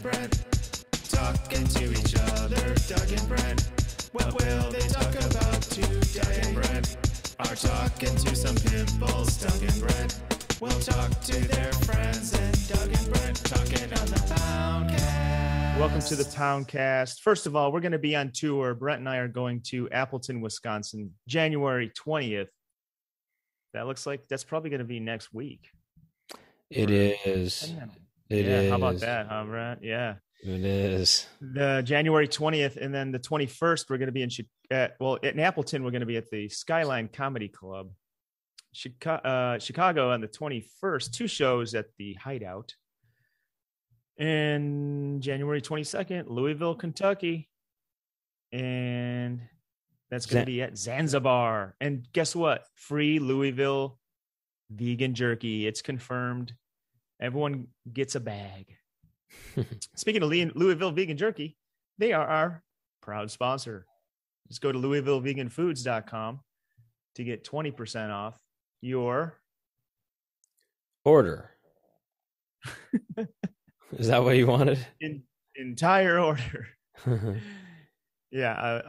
and Brent, talking to each other. Doug and Brent, what will they talk about today? Doug and Brent are talking to some pimples. Doug and Brent will talk to their friends, and Doug and Brent talking on the Poundcast. Welcome to the Poundcast. First of all, we're going to be on tour. Brent and I are going to Appleton, Wisconsin, January 20th. That looks like that's probably going to be next week. It is. It is. How about that, huh, Brent? Yeah. It is. The January 20th, and then the 21st, we're going to be in Appleton, we're going to be at the Skyline Comedy Club. Chicago on the 21st, 2 shows at the Hideout. And January 22nd, Louisville, Kentucky. And that's going to be at Zanzibar. And guess what? Free Louisville vegan jerky. It's confirmed. Everyone gets a bag. Speaking of Louisville vegan jerky, they are our proud sponsor. Just go to LouisvilleVeganFoods.com to get 20% off your order. Is that what you wanted? Entire order. Yeah,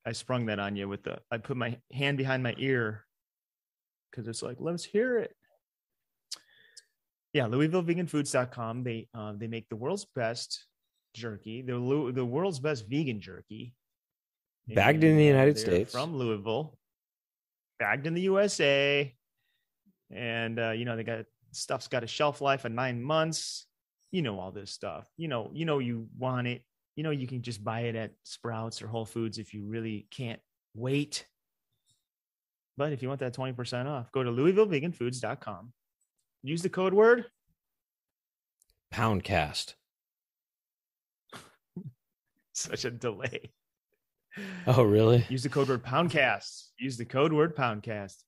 I sprung that on you I put my hand behind my ear because it's like, let's hear it. Yeah, LouisvilleVeganFoods.com. They make the world's best jerky, the world's best vegan jerky. Bagged in the United States. From Louisville. Bagged in the USA. And, they got stuff's got a shelf life of 9 months. You know all this stuff. You know you want it. You can just buy it at Sprouts or Whole Foods if you really can't wait. But if you want that 20% off, go to LouisvilleVeganFoods.com. Use the code word Poundcast. Such a delay. Oh, really? Use the code word Poundcast. Use the code word Poundcast.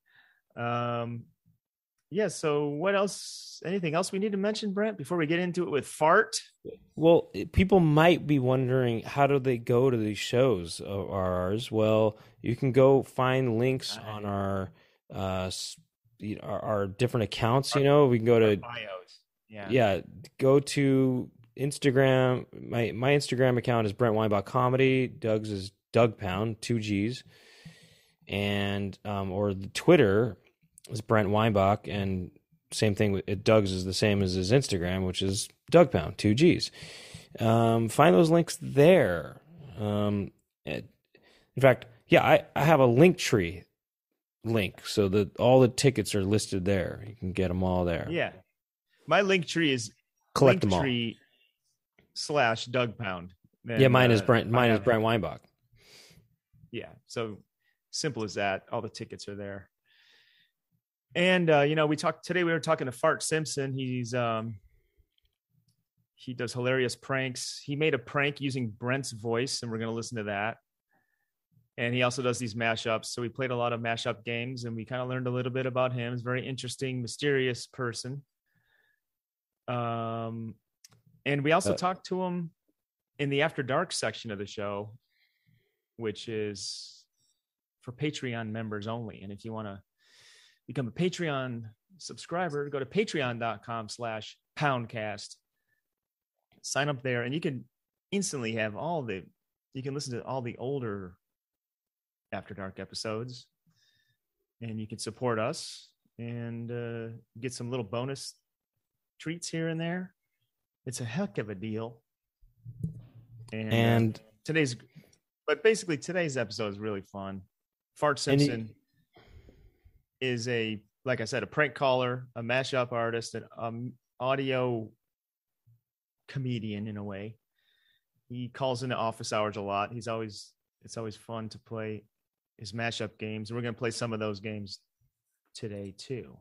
Yeah, so what else? Anything else we need to mention, Brent, before we get into it with Fart? Well, people might be wondering, how do they go to these shows of ours? Well, you can go find links on our different accounts. We can go to bios. Yeah, go to Instagram. My Instagram account is Brent Weinbach Comedy. Doug's is Doug Pound, 2 G's, and or the Twitter is Brent Weinbach, and same thing with Doug's is the same as his Instagram, which is Doug Pound, 2 G's. Find those links there. In fact, I have a Linktree link so that all the tickets are listed there. You can get them all there. Yeah, my Linktree is collect them all / Doug Pound. And, yeah, mine is Brent. Mine is Brent Weinbach. Yeah, so simple as that. All the tickets are there. And we were talking to Fart Simpson. He does hilarious pranks. He made a prank using Brent's voice, and we're going to listen to that. And he also does these mashups. So we played a lot of mashup games, and we kind of learned a little bit about him. He's a very interesting, mysterious person. And we also talked to him in the After Dark section of the show, which is for Patreon members only. And if you want to become a Patreon subscriber, go to patreon.com/Poundcast. Sign up there, and you can instantly have you can listen to all the older After Dark episodes, and you can support us and get some little bonus treats here and there. It's a heck of a deal. And today's episode is really fun. Fart Simpson is like I said, a prank caller, a mashup artist, an audio comedian in a way. He calls into office hours a lot. It's always fun to play his mashup games. We're going to play some of those games today too.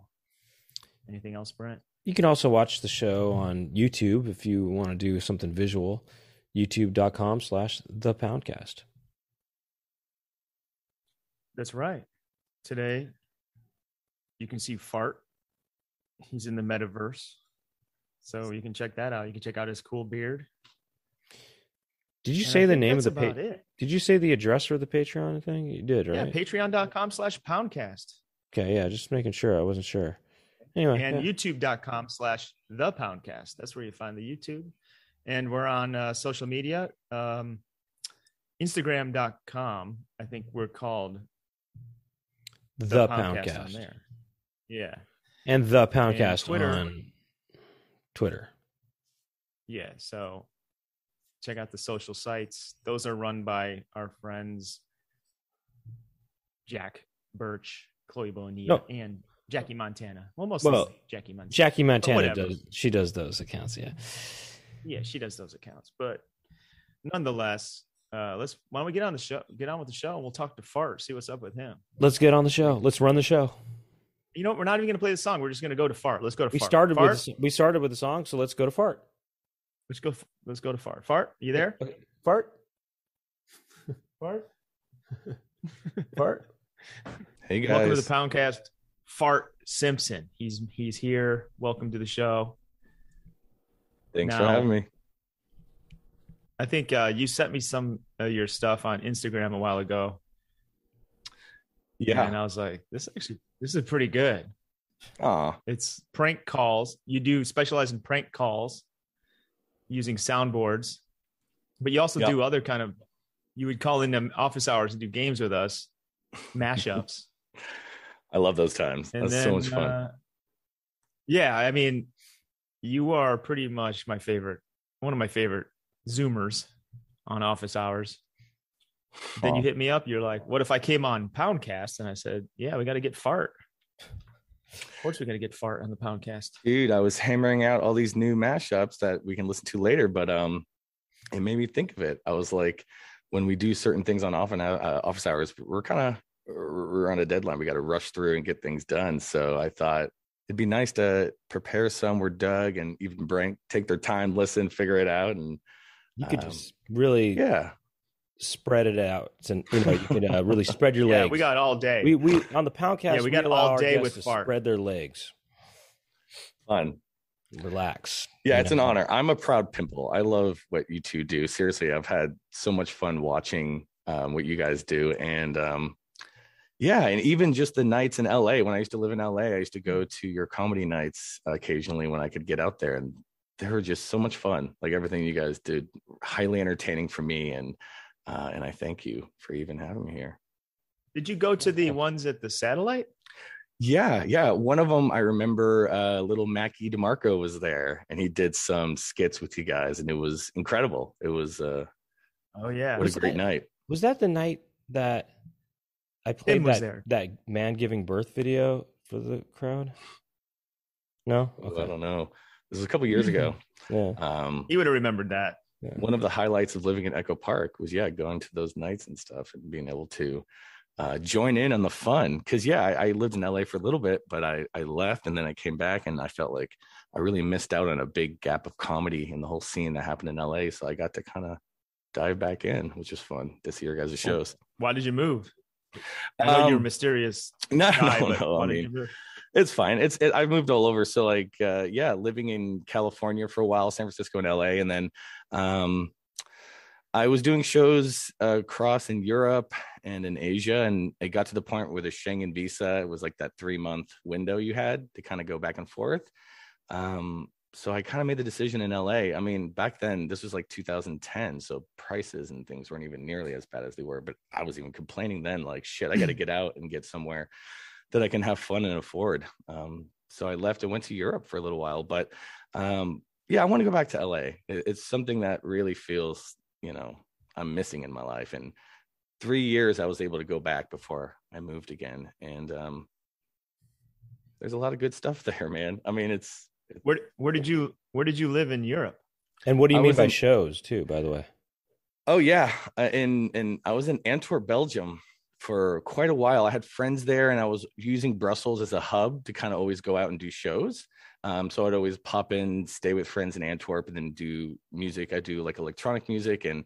Anything else, Brent? You can also watch the show on YouTube if you want to do something visual. YouTube.com/thepoundcast. That's right. Today, you can see Fart. He's in the metaverse. So you can check that out. You can check out his cool beard. Did you say the name of the page? Did you say the address for the Patreon thing? You did, right? Yeah, patreon.com/Poundcast. Okay, yeah, just making sure. I wasn't sure. Anyway. And youtube.com/thepoundcast. That's where you find the YouTube. And we're on social media. Instagram.com. I think we're called The Poundcast Poundcast on there. Yeah. and The Poundcast Twitter. on Twitter. Yeah. So check out the social sites. Those are run by our friends Jack Birch, Chloe Bonilla, and Jackie Montana. Well, mostly Jackie Montana. Jackie Montana does those accounts, yeah. Yeah, she does those accounts. But nonetheless, why don't we get on with the show, and we'll talk to Fart, see what's up with him. Let's get on the show. Let's run the show. You know what? We're not even going to play the song. We're just going to go to Fart. Let's go to Fart. We started with the song, so let's go to Fart. Let's go to Fart. Fart, you there? Okay. Fart? Fart? Fart? Hey guys. Welcome to the Poundcast. Fart Simpson. He's here. Welcome to the show. Thanks for having me. I think you sent me some of your stuff on Instagram a while ago. Yeah. And I was like, this is pretty good. It's prank calls. You do specialize in prank calls using soundboards, but you also do other kind of, you would call in them office hours and do games with us, mashups. I love those times. And That's so much fun. Yeah. I mean, you are pretty much one of my favorite Zoomers on office hours. Then you hit me up. You're like, what if I came on Poundcast? And I said, yeah, we got to get Fart. Of course, we got to get Fart on the Poundcast. Dude, I was hammering out all these new mashups that we can listen to later, but it made me think of it. I was like, when we do certain things on office hours, we're on a deadline. We got to rush through and get things done. So I thought it'd be nice to prepare some where Doug and even Brent take their time, listen, figure it out. And you could just really spread it out. And you could really spread your legs. We got all day. We on the Poundcast. We got all day with Fart. Spread their legs. Fun. Relax. Yeah, it's an honor. I'm a proud pimple. I love what you two do. Seriously, I've had so much fun watching what you guys do. And and even just the nights in LA. When I used to live in LA, I used to go to your comedy nights occasionally when I could get out there. And they were just so much fun. Like everything you guys did, highly entertaining for me. And I thank you for even having me here. Did you go to the ones at the Satellite? Yeah. One of them, I remember little Mackie DeMarco was there, and he did some skits with you guys, and it was incredible. It was what a great night. Was that the night that I played that man giving birth video for the crowd? No? Okay. I don't know. This was a couple years ago. Yeah. He would have remembered that. Yeah. One of the highlights of living in Echo Park was going to those nights and stuff and being able to join in on the fun. Because I lived in LA for a little bit, but I left and then I came back and I felt like I really missed out on a big gap of comedy in the whole scene that happened in LA. So I got to kind of dive back in, which was fun to see your guys' shows. Why did you move? I know you're mysterious. No. I mean, it's fine. I've moved all over. So living in California for a while, San Francisco and LA. And then I was doing shows across in Europe and in Asia. And it got to the point where the Schengen visa, it was like that 3-month window you had to kind of go back and forth. So I kind of made the decision in LA. I mean, back then, this was like 2010. So prices and things weren't even nearly as bad as they were. But I was even complaining then, like, shit, I got to get out and get somewhere that I can have fun and afford. So I left and went to Europe for a little while. But I want to go back to LA. It's something that really feels, I'm missing in my life. And 3 years I was able to go back before I moved again. And there's a lot of good stuff there, man. I mean, where did you live in Europe? And what do you mean by shows too, by the way? Oh yeah. And I was in Antwerp, Belgium for quite a while. I had friends there and I was using Brussels as a hub to kind of always go out and do shows. So I'd always pop in, stay with friends in Antwerp and then do music. I do like electronic music. And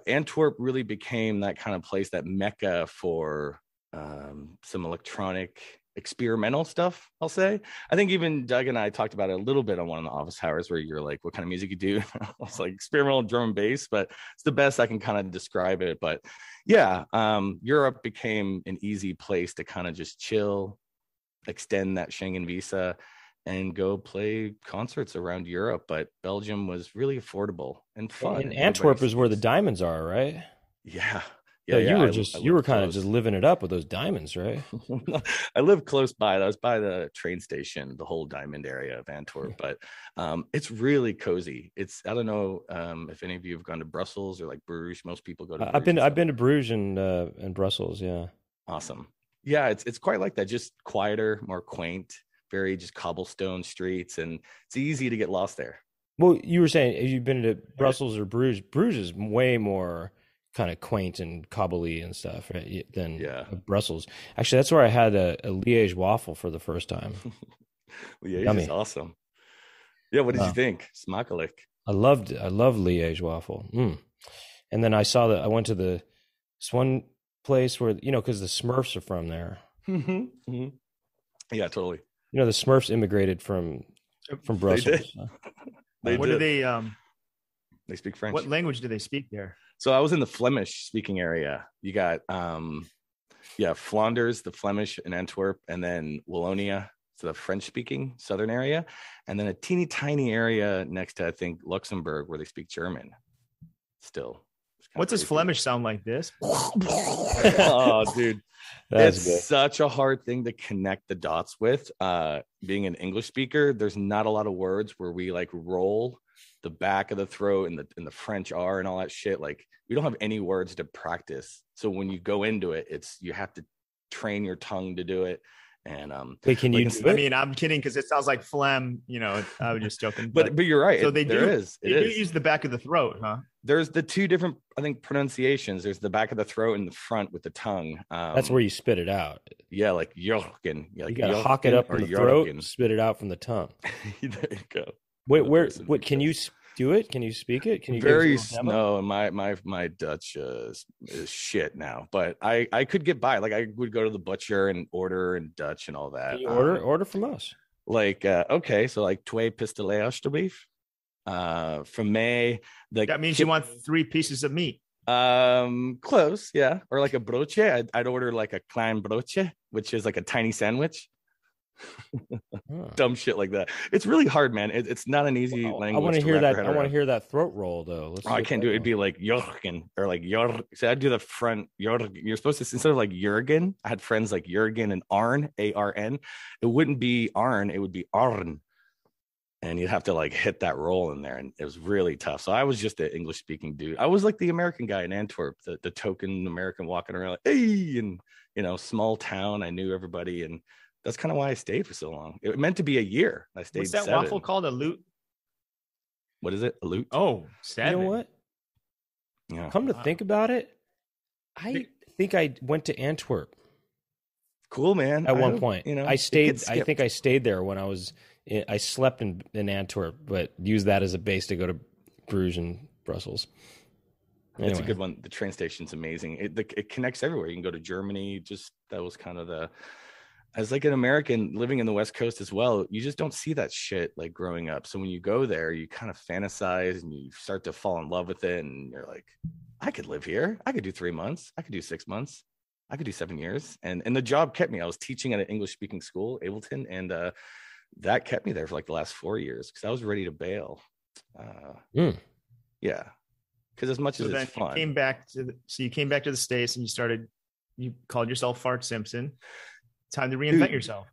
Antwerp really became that kind of place, that mecca for some electronic experimental stuff, I'll say. I think even Doug and I talked about it a little bit on one of the office hours where you're like, what kind of music you do? It's like experimental drum and bass, but it's the best I can kind of describe it. But Europe became an easy place to kind of just chill, extend that Schengen visa. and go play concerts around Europe. But Belgium was really affordable and fun. And Antwerp is where the diamonds are, right? Yeah. So you were kind of close. just living it up with those diamonds, right? I live close by. I was by the train station, the whole diamond area of Antwerp, but it's really cozy. I don't know if any of you have gone to Brussels or like Bruges. Most people go to Bruges. I've been to Bruges and Brussels. Yeah. Awesome. Yeah, it's quite like that. Just quieter, more quaint, very just cobblestone streets, and it's easy to get lost there. Well, you were saying you've been to Brussels or Bruges. Bruges is way more kind of quaint and cobbly and stuff, right? Than Brussels. Actually, that's where I had a Liège waffle for the first time. Liège Yummy. is awesome. Yeah, what did you think? Smakelijk. I love Liège waffle. And then I went to this one place where, because the Smurfs are from there. Mm-hmm. Yeah, totally. The Smurfs immigrated from Brussels. They what did. do They speak French. What language do they speak there? So I was in the Flemish speaking area. You got Flanders, the Flemish in Antwerp, and then Wallonia, so the French speaking southern area, and then a teeny tiny area next to, I think, Luxembourg, where they speak German still. What does Flemish sound like? This? Oh, dude. That's good. Such a hard thing to connect the dots with. Being an English speaker, there's not a lot of words where we like roll the back of the throat and the French R and all that shit. Like, we don't have any words to practice. So when you go into it, you have to train your tongue to do it. And wait, can you? I mean, I'm kidding because it sounds like phlegm. I was just joking. But you're right. So they do use the back of the throat, huh? There's the two different, I think, pronunciations. There's the back of the throat and the front with the tongue. That's where you spit it out. Yeah, like Jorgen. You gotta hawk it up in the throat and spit it out from the tongue. There you go. Wait, what? Can you do it? Can you speak it? Can you? No, my Dutch is shit now, but I could get by. Like, I would go to the butcher and order in Dutch and all that. Can you order from us. Like, okay, so like twee pistolets alsjeblieft. From May, that means you want 3 pieces of meat. Close, yeah, or like a broodje. I'd order like a klein broodje, which is like a tiny sandwich. Dumb shit like that. It's really hard, man. It's not an easy language. I want to hear that. I want to hear that throat roll though. I can't do it. It'd be like Jorgen or like Jorg. So I'd do the front Jorg. You're supposed to, instead of like Jurgen, I had friends like Jurgen and Arn, ARN. It wouldn't be Arn, it would be Arn. And you'd have to like hit that roll in there, and it was really tough. So I was just an English speaking dude. I was like the American guy in Antwerp, the token American walking around like, hey, and small town. I knew everybody, and that's kind of why I stayed for so long. It meant to be a year. I stayed. What's that 7. waffle called? A loot? What is it? A loot? Oh, 7. You know what? Yeah. Come to think about it, I think I went to Antwerp. Cool, man. At one point, I stayed. I think I stayed there when I slept in Antwerp, but used that as a base to go to Bruges and Brussels. Anyway. It's a good one. The train station's amazing. It connects everywhere. You can go to Germany. That was kind of as like an American living in the West Coast as well, you just don't see that shit like growing up. So when you go there, you kind of fantasize and you start to fall in love with it. And you're like, I could live here. I could do 3 months. I could do 6 months. I could do 7 years. And the job kept me. I was teaching at an English speaking school, Ableton. And that kept me there for like the last 4 years because I was ready to bail. Yeah. Because as much as it's fun. You came back to the States and you called yourself Fart Simpson. Time to reinvent yourself.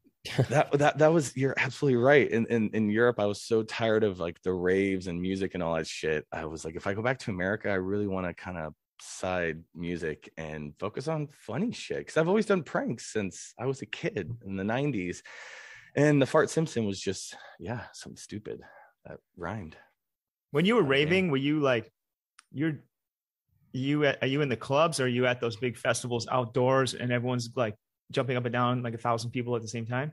That was, you're absolutely right. In Europe, I was so tired of like the raves and music and all that shit. I was like, if I go back to America, I really want to kind of side music and focus on funny shit. Because I've always done pranks since I was a kid in the 90s. And the Fart Simpson was just, something stupid that rhymed. When you were raving, were you like, are you in the clubs, or are you at those big festivals outdoors and everyone's like jumping up and down like 1,000 people at the same time?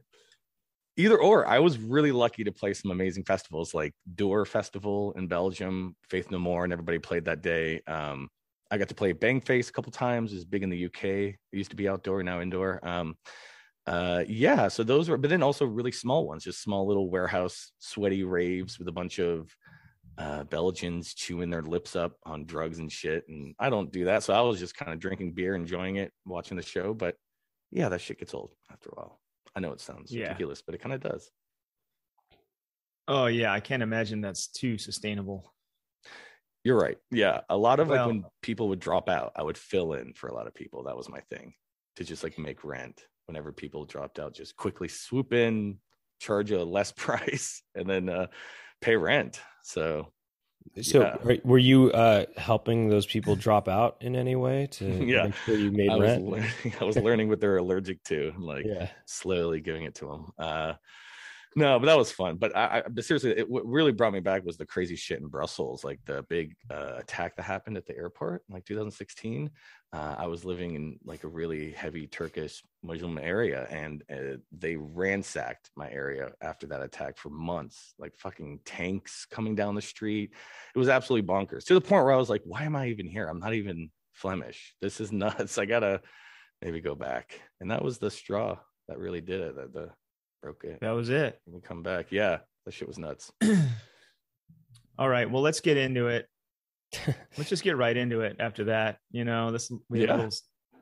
Either or. I was really lucky to play some amazing festivals like Door Festival in Belgium, Faith No More, and everybody played that day. I got to play Bangface a couple times. It was big in the UK. It used to be outdoor, now indoor. So those were, but then also really small ones, just small little warehouse sweaty raves with a bunch of Belgians chewing their lips up on drugs and shit. And I don't do that. So I was just kind of drinking beer, enjoying it, watching the show. But yeah, that shit gets old after a while. I know it sounds ridiculous, but it kind of does. Oh yeah, I can't imagine that's too sustainable. You're right. Yeah. A lot of like Well- when people would drop out, I would fill in for a lot of people. That was my thing, to just like make rent whenever people dropped out, just quickly swoop in, charge a less price, and then pay rent. So yeah. Were you helping those people drop out in any way to Yeah. make sure you made I rent? was learning what they're allergic to, and like Yeah. slowly giving it to them. No, but that was fun. But but seriously, what really brought me back was the crazy shit in Brussels, like the big attack that happened at the airport in like 2016. I was living in like a really heavy Turkish Muslim area, and they ransacked my area after that attack for months, like fucking tanks coming down the street. It was absolutely bonkers, to the point where I was like, why am I even here? I'm not even Flemish. This is nuts. I gotta maybe go back. And that was the straw that really did it. That broke it. That was it. We come back. Yeah, that shit was nuts. All right. Well, let's get into it. Let's just get right into it after that. You know,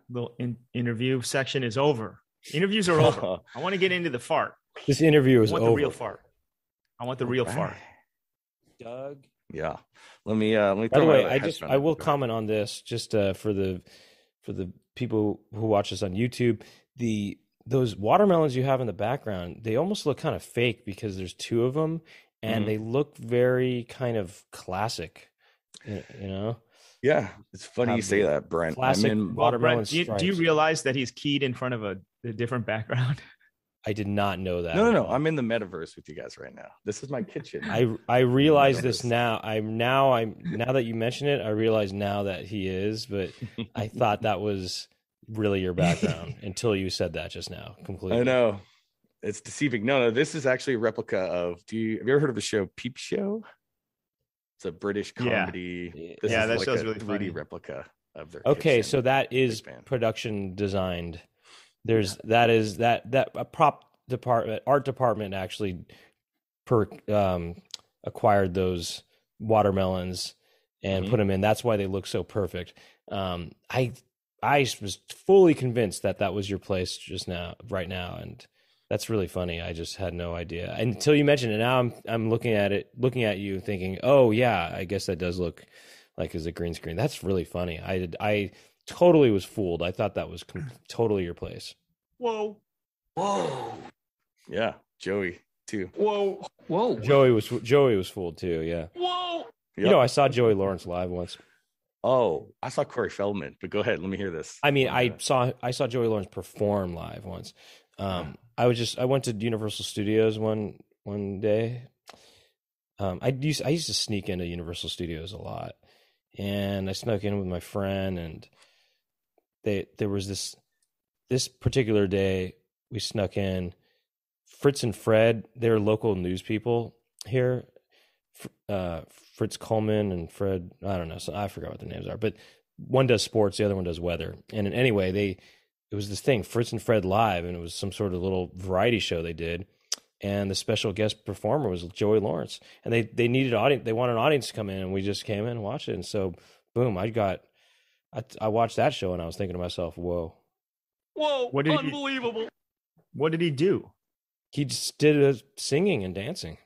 little interview section is over. Interviews are over. I want to get into the fart. This interview is I want over. the real fart. I want the real fart. Doug. Yeah. Let me By the way, I will comment on this just for the people who watch this on YouTube. Those watermelons you have in the background, they almost look kind of fake because there's two of them, and they look very kind of classic. You know? Yeah, it's funny you say that, Brent. Classic watermelon. Brent, do you realize that he's keyed in front of a different background? I did not know that. No. I'm in the metaverse with you guys right now. This is my kitchen. I realize this now. Now that you mention it, I realize now that he is, but I thought that was really your background until you said that just now. Completely. I know. It's deceiving. No, this is actually a replica of have you ever heard of the show Peep Show? It's a British comedy. Yeah, that like show's a really 3D funny. replica of their Okay, kitchen. so that is production designed. There's that a prop department, art department actually acquired those watermelons and put them in. That's why they look so perfect. I was fully convinced that was your place right now, and that's really funny. I just had no idea until you mentioned it. Now I'm looking at you, thinking, oh yeah, I guess that does look like as a green screen. That's really funny. I totally was fooled. I thought that was totally your place. Whoa. Yeah, Joey too. Whoa. Joey was fooled too. Yeah. Whoa. Yep. You know, I saw Joey Lawrence live once. Oh, I saw Corey Feldman, but go ahead. Let me hear this. I mean, I saw Joey Lawrence perform live once. I went to Universal Studios one day. I used to sneak into Universal Studios a lot, and I snuck in with my friend, and there was this particular day we snuck in. Fritz and Fred, they're local news people here. Fritz Coleman and Fred, I don't know, so I forgot what their names are, but one does sports, the other one does weather. And anyway, it was this thing, Fritz and Fred Live, and it was some sort of little variety show they did. And the special guest performer was Joey Lawrence. And they needed audience, they wanted an audience to come in, and we just came in and watched it. And so, boom, I watched that show, and I was thinking to myself, whoa, Unbelievable. What did he do? He just did singing and dancing.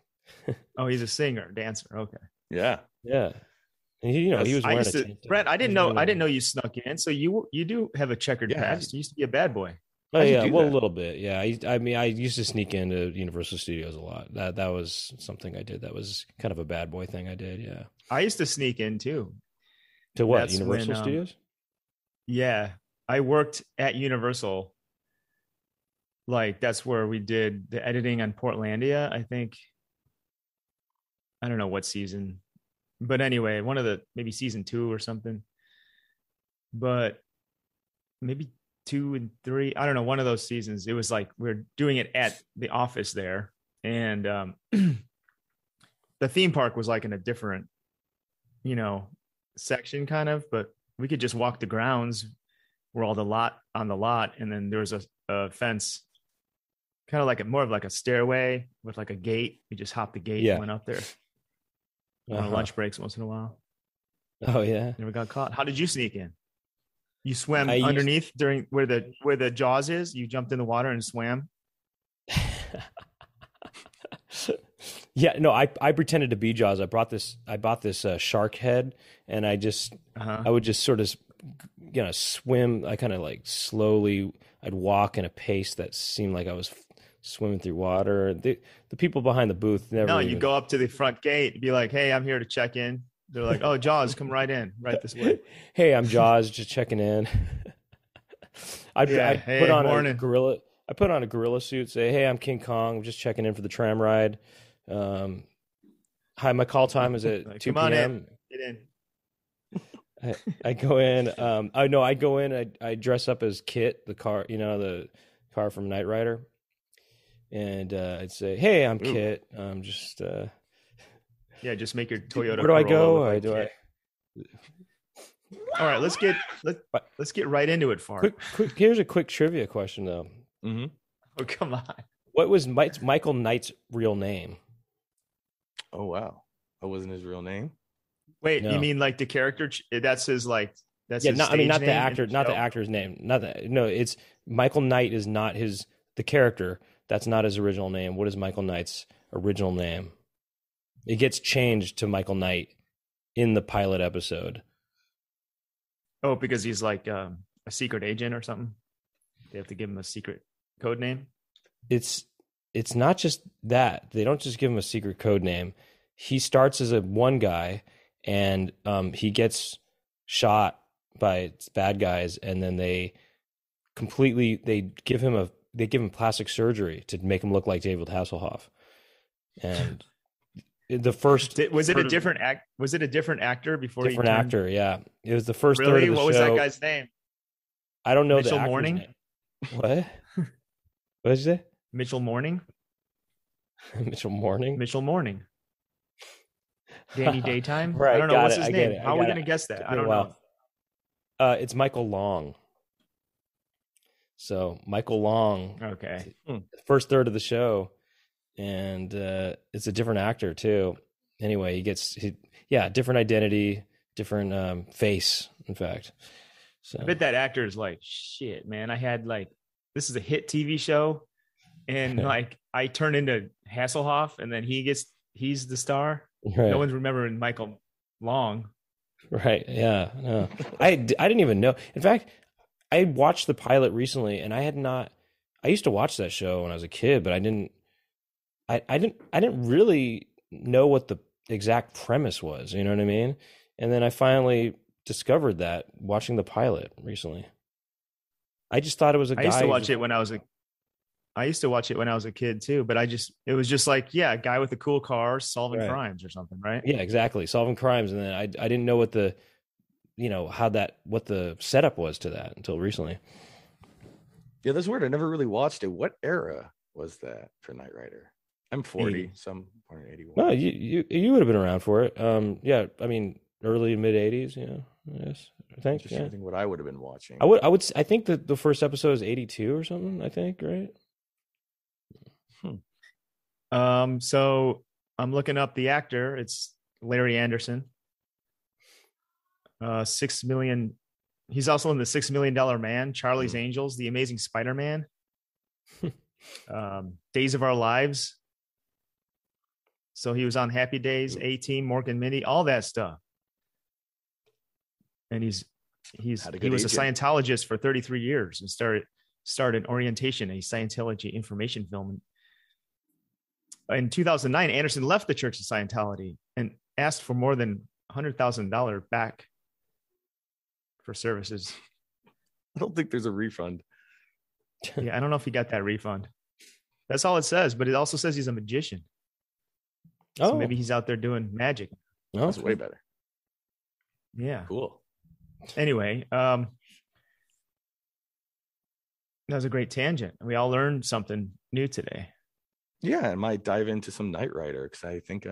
Oh, he's a singer, dancer. Okay. Yeah. Yeah. And he was wearing a tank top. Brent, I didn't know you snuck in. So you do have a checkered past. You used to be a bad boy. Oh yeah, well, a little bit. Yeah, I used to sneak into Universal Studios a lot. That was something I did. That was kind of a bad boy thing I did. Yeah. I used to sneak in too. To what? Universal Studios? Yeah, I worked at Universal. Like that's where we did the editing on Portlandia. I think. I don't know what season, but anyway, maybe season 2 or something. But maybe 2 and 3. I don't know. One of those seasons. It was like we're doing it at the office there, and the theme park was like in a different, section kind of. But we could just walk the grounds. We're all on the lot, and then there was a fence, kind of like more of like a stairway with like a gate. We just hopped the gate and went up there. On our lunch breaks once in a while. Oh yeah. Never got caught. How did you sneak in? You swam underneath during where the jaws is? You jumped in the water and swam? Yeah, no, I pretended to be Jaws. I bought this shark head, and I would just sort of, swim. I kind of like slowly. I'd walk in a pace that seemed like I was swimming through water. The people behind the booth never. No, you go up to the front gate and be like, "Hey, I'm here to check in." They're like, "Oh, Jaws, come right in, right this way." Hey, I'm Jaws, just checking in. I'd put on a gorilla. I put on a gorilla suit. Say, "Hey, I'm King Kong. I'm just checking in for the tram ride." Hi, my call time is at 2 p.m. Get in. I go in. I go in. I dress up as Kit, the car, the car from Knight Rider, and I'd say, "Hey, I'm Kit. I'm just." Just make your Toyota. Where do I go? All right, let's get right into it, Fart. Quick. Here's a quick trivia question, though. Mm-hmm. Oh, come on. What was Michael Knight's real name? Oh, wow. That wasn't his real name? Wait, no. You mean like the character? That's his his not the actor, not the actor's name. It's Michael Knight is not the character. That's not his original name. What is Michael Knight's original name? It gets changed to Michael Knight in the pilot episode. Oh, because he's like a secret agent or something? They have to give him a secret code name? It's not just that. They don't just give him a secret code name. He starts as one guy, and he gets shot by bad guys, and then they give him plastic surgery to make him look like David Hasselhoff. And the first was it a different actor before? Different actor, yeah. It was the first really? third of the show. What was that guy's name? I don't know. Mitchell Morning. What? What is it? Mitchell Morning. Mitchell Morning. Mitchell Morning. Danny Daytime. Right. I don't know what's his name. How are we going to guess that? I don't know. It's Michael Long. So Michael Long. Okay. First third of the show, and it's a different actor too. Anyway, he gets different identity, different face. In fact, so I bet that actor is like, shit, man. I had this is a hit TV show, and I turn into Hasselhoff, and then he's the star. Right. No one's remembering Michael Long. Right. Yeah. No. I didn't even know. In fact, I watched the pilot recently, and I used to watch that show when I was a kid, but I didn't really know what the exact premise was. You know what I mean? And then I finally discovered that watching the pilot recently. I just thought it was a guy. I used to watch it when I was a kid too, but it was just like, a guy with a cool car solving crimes or something, right? Yeah, exactly. Solving crimes. And then I didn't know what the setup was to that until recently. Yeah, that's weird. I never really watched it. What era was that for Knight Rider? I'm 40, so I'm born in 81. No, you would have been around for it. Yeah, I mean, early mid 80s, yes, I think. Just trying to think what I would have been watching. I think that the first episode is 82 or something, I think, right? So I'm looking up the actor. It's Larry Anderson. 6 million. He's also in the $6 Million Man, Charlie's Angels, The Amazing Spider-Man, Days of Our Lives. So he was on Happy Days, A-Team, Mork and Mindy, all that stuff. And he was a Scientologist for 33 years and started Orientation, a Scientology information film. In 2009, Anderson left the Church of Scientology and asked for more than $100,000 back for services. I don't think there's a refund. Yeah, I don't know if he got that refund. That's all it says, but it also says he's a magician. So maybe he's out there doing magic. Oh, that's way better. Yeah. Cool. Anyway, that was a great tangent. We all learned something new today. Yeah, I might dive into some Knight Rider because I think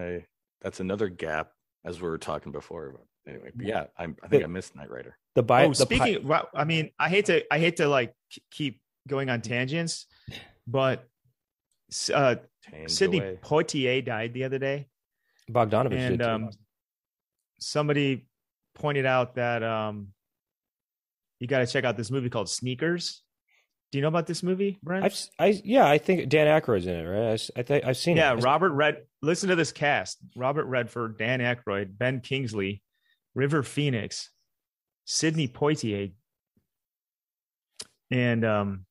that's another gap as we were talking before. But anyway, but yeah, I think I missed Knight Rider. I mean, I hate to like keep going on tangents, but Sidney Poitier died the other day. Bogdanovich and somebody pointed out that you got to check out this movie called Sneakers. Do you know about this movie, Brent? I think Dan Aykroyd's in it, right? I've seen it. Yeah, listen to this cast: Robert Redford, Dan Aykroyd, Ben Kingsley, River Phoenix, Sidney Poitier, and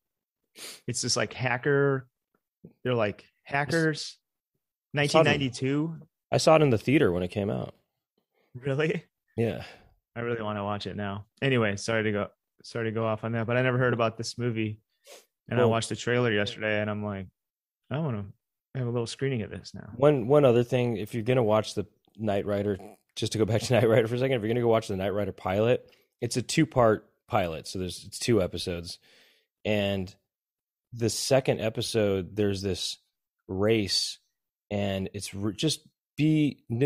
it's just like hacker. They're like hackers. 1992. I saw it in the theater when it came out. Really? Yeah. I really want to watch it now. Anyway, sorry to go off on that, but I never heard about this movie. And I watched the trailer yesterday, and I'm like, I want to have a little screening of this now. One other thing, if you're gonna watch the Knight Rider, just to go back to Knight Rider for a second, if you're gonna go watch the Knight Rider pilot, it's a 2-part pilot, so it's 2 episodes, and the second episode there's this race, and it's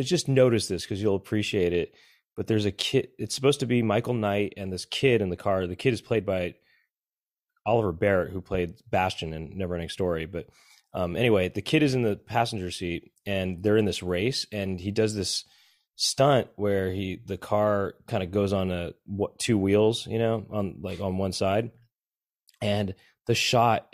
just notice this because you'll appreciate it. But there's a kid. It's supposed to be Michael Knight and this kid in the car. The kid is played by Oliver Barrett, who played Bastian in Neverending Story. But anyway, the kid is in the passenger seat, and they're in this race, and he does this stunt where the car kind of goes on 2 wheels, on one side, and the shot.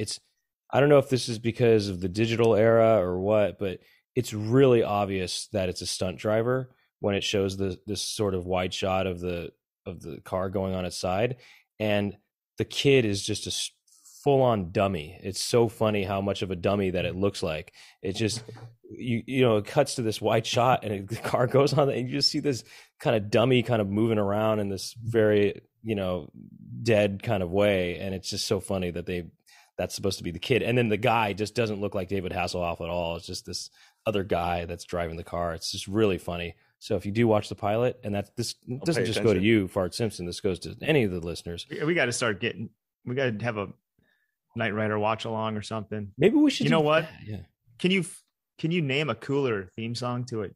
I don't know if this is because of the digital era or what, but it's really obvious that it's a stunt driver when it shows this sort of wide shot of the car going on its side, and the kid is just a full-on dummy. It's so funny how much of a dummy that it looks like. It just it cuts to this wide shot, and the car goes on, and you just see this kind of dummy kind of moving around in this very dead kind of way, and it's just so funny that that's supposed to be the kid, and then the guy just doesn't look like David Hasselhoff at all. It's just this other guy that's driving the car. It's just really funny. So if you do watch the pilot, and this doesn't just go to you, Fart Simpson, this goes to any of the listeners. We got to have a Knight Rider watch along or something. Maybe we should. You know what? Yeah. Can you name a cooler theme song to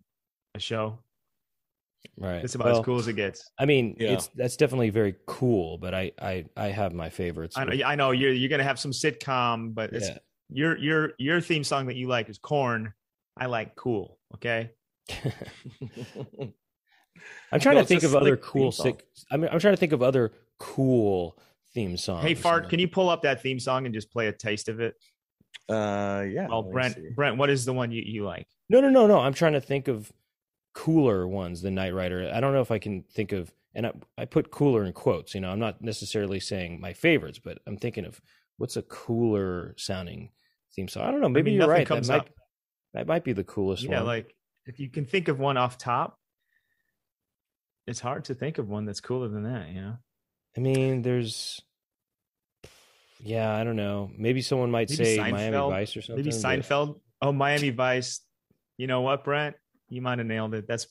a show? Right. It's about as cool as it gets. I mean, that's definitely very cool, but I have my favorites. I know you're gonna have some sitcom, but it's your theme song that you like is Korn. I like Cool. Okay. I'm trying to think of other cool I'm trying to think of other cool theme songs. Hey, Fart, can you pull up that theme song and just play a taste of it? Yeah. Well, Brent, what is the one you like? No. I'm trying to think of cooler ones than Knight Rider. I don't know if I can think of, and I put cooler in quotes. I'm not necessarily saying my favorites, but I'm thinking of what's a cooler sounding theme song. I don't know. Maybe you're right. That might be the coolest one. Yeah, like if you can think of one off top, it's hard to think of one that's cooler than that, I mean, I don't know. Maybe someone might say Seinfeld, Miami Vice or something. Maybe Seinfeld. Oh, Miami Vice. You know what, Brent? You might have nailed it. But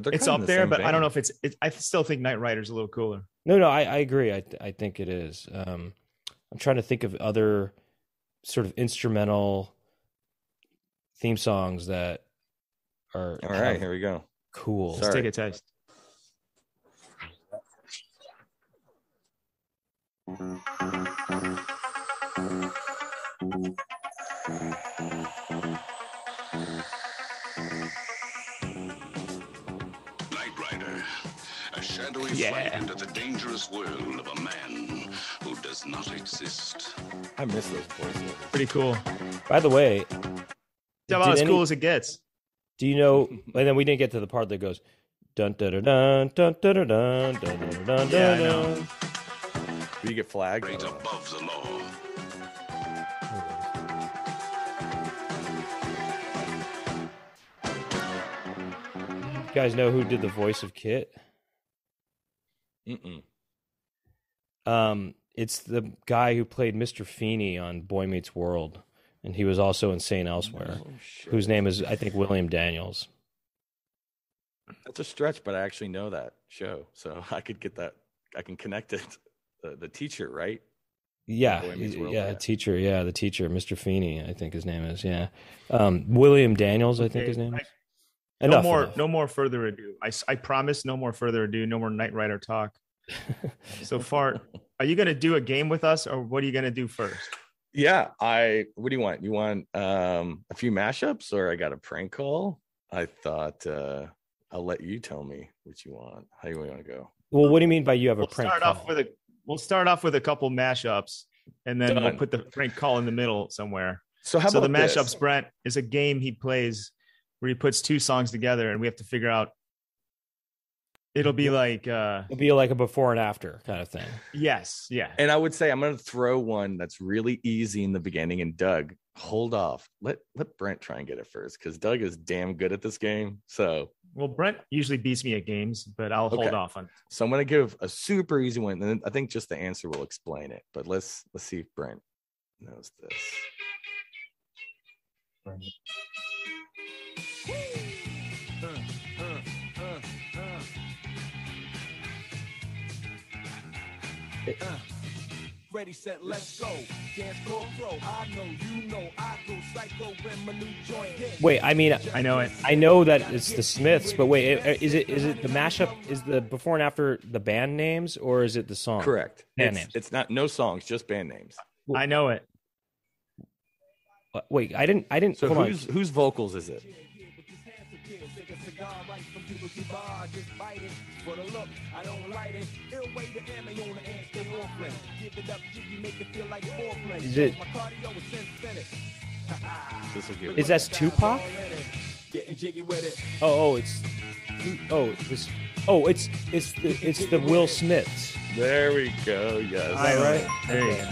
it's up there. But I don't know if it's. I still think Knight Rider's a little cooler. No, I agree. I think it is. I'm trying to think of other sort of instrumental theme songs that are. All right, here we go. Cool. Let's take a taste. Flight into the dangerous world of a man who does not exist. I miss those voices. Pretty cool. By the way, it's about as cool as it gets. Do you know? And then we didn't get to the part that goes dun dun dun dun dun dun dun dun dun dun. Yeah, I know. Do you get flagged? Right above the law. You guys know who did the voice of Kit? It's the guy who played Mr. Feeney on Boy Meets World, and he was also in St. Elsewhere, whose name is, I think, William Daniels. That's a stretch, but I actually know that show, so I could get that. I can connect it. The teacher, right? Yeah, the teacher, Mr. Feeney, I think his name is. Yeah, William Daniels, I think his name is. No more further ado. I promise, no more further ado. No more Knight Rider talk. So, Fart, are you going to do a game with us, or what are you going to do first? Yeah, what do you want? You want a few mashups, or I got a prank call? I thought I'll let you tell me what you want. How do you want to go? Well, what do you mean by you have a prank call? We'll start off with a couple mashups, and then we'll Done. put the prank call in the middle somewhere. So how So the about this? mashups, Brent, is a game he plays where he puts two songs together, and we have to figure out. It'll be like It'll be like a before and after kind of thing. yes, yeah. And I would say I'm going to throw one that's really easy in the beginning. And Doug, hold off. Let Brent try and get it first because Doug is damn good at this game. So Well, Brent usually beats me at games, but I'll hold Okay. off on. I'm going to give a super easy one. And I think just the answer will explain it. But let's see if Brent knows this. Ready, set, let's go. Dance floor pro. I know, you know, I go psycho when my new joint hit. Wait, I mean, I know it. I know that it's the Smiths, but wait, is it the mashup? Is the before and after the band names, or is it the song? Correct. Band names. It's not no songs, just band names. I know it. Wait, I didn't. So hold on. whose vocals is it? Is it? This will give Is that Tupac? It's the Will Smiths. There we go. Yes. All right. Hey,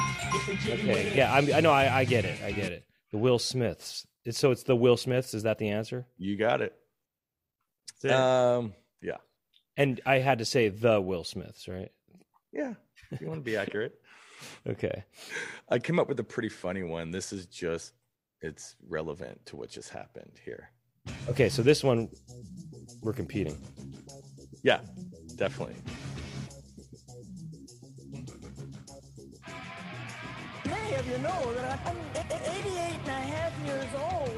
Okay. Yeah, I know. I get it. The Will Smiths. It's the Will Smiths. Is that the answer? You got it. that's it. Yeah. And I had to say the Will Smiths, right? Yeah. If you want to be accurate. Okay. I came up with a pretty funny one. This is just, it's relevant to what just happened here. Okay. So this one, we're competing. Yeah, definitely. Many of you know that I'm 88 and a half years old.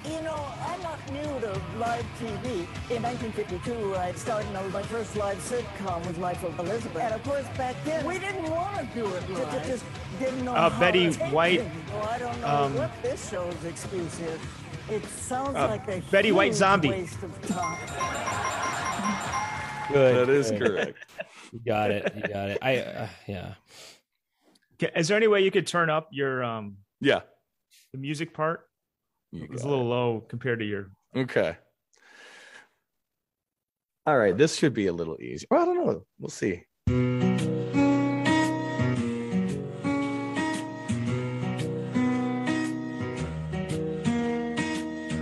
You know, I'm not new to live TV. In 1952, I started my first live sitcom with Life of Elizabeth. And of course, back then, we didn't want to do it live. Just didn't know how Betty to tape White, it. Well, I don't know what this show's excuse is. It sounds like a Betty White huge Zombie. waste of time. Good. That is good. correct. You got it. Yeah. Is there any way you could turn up your Yeah. the music part? You It's got a little low compared to your. Okay. All right. This should be a little easier. Well, I don't know. We'll see.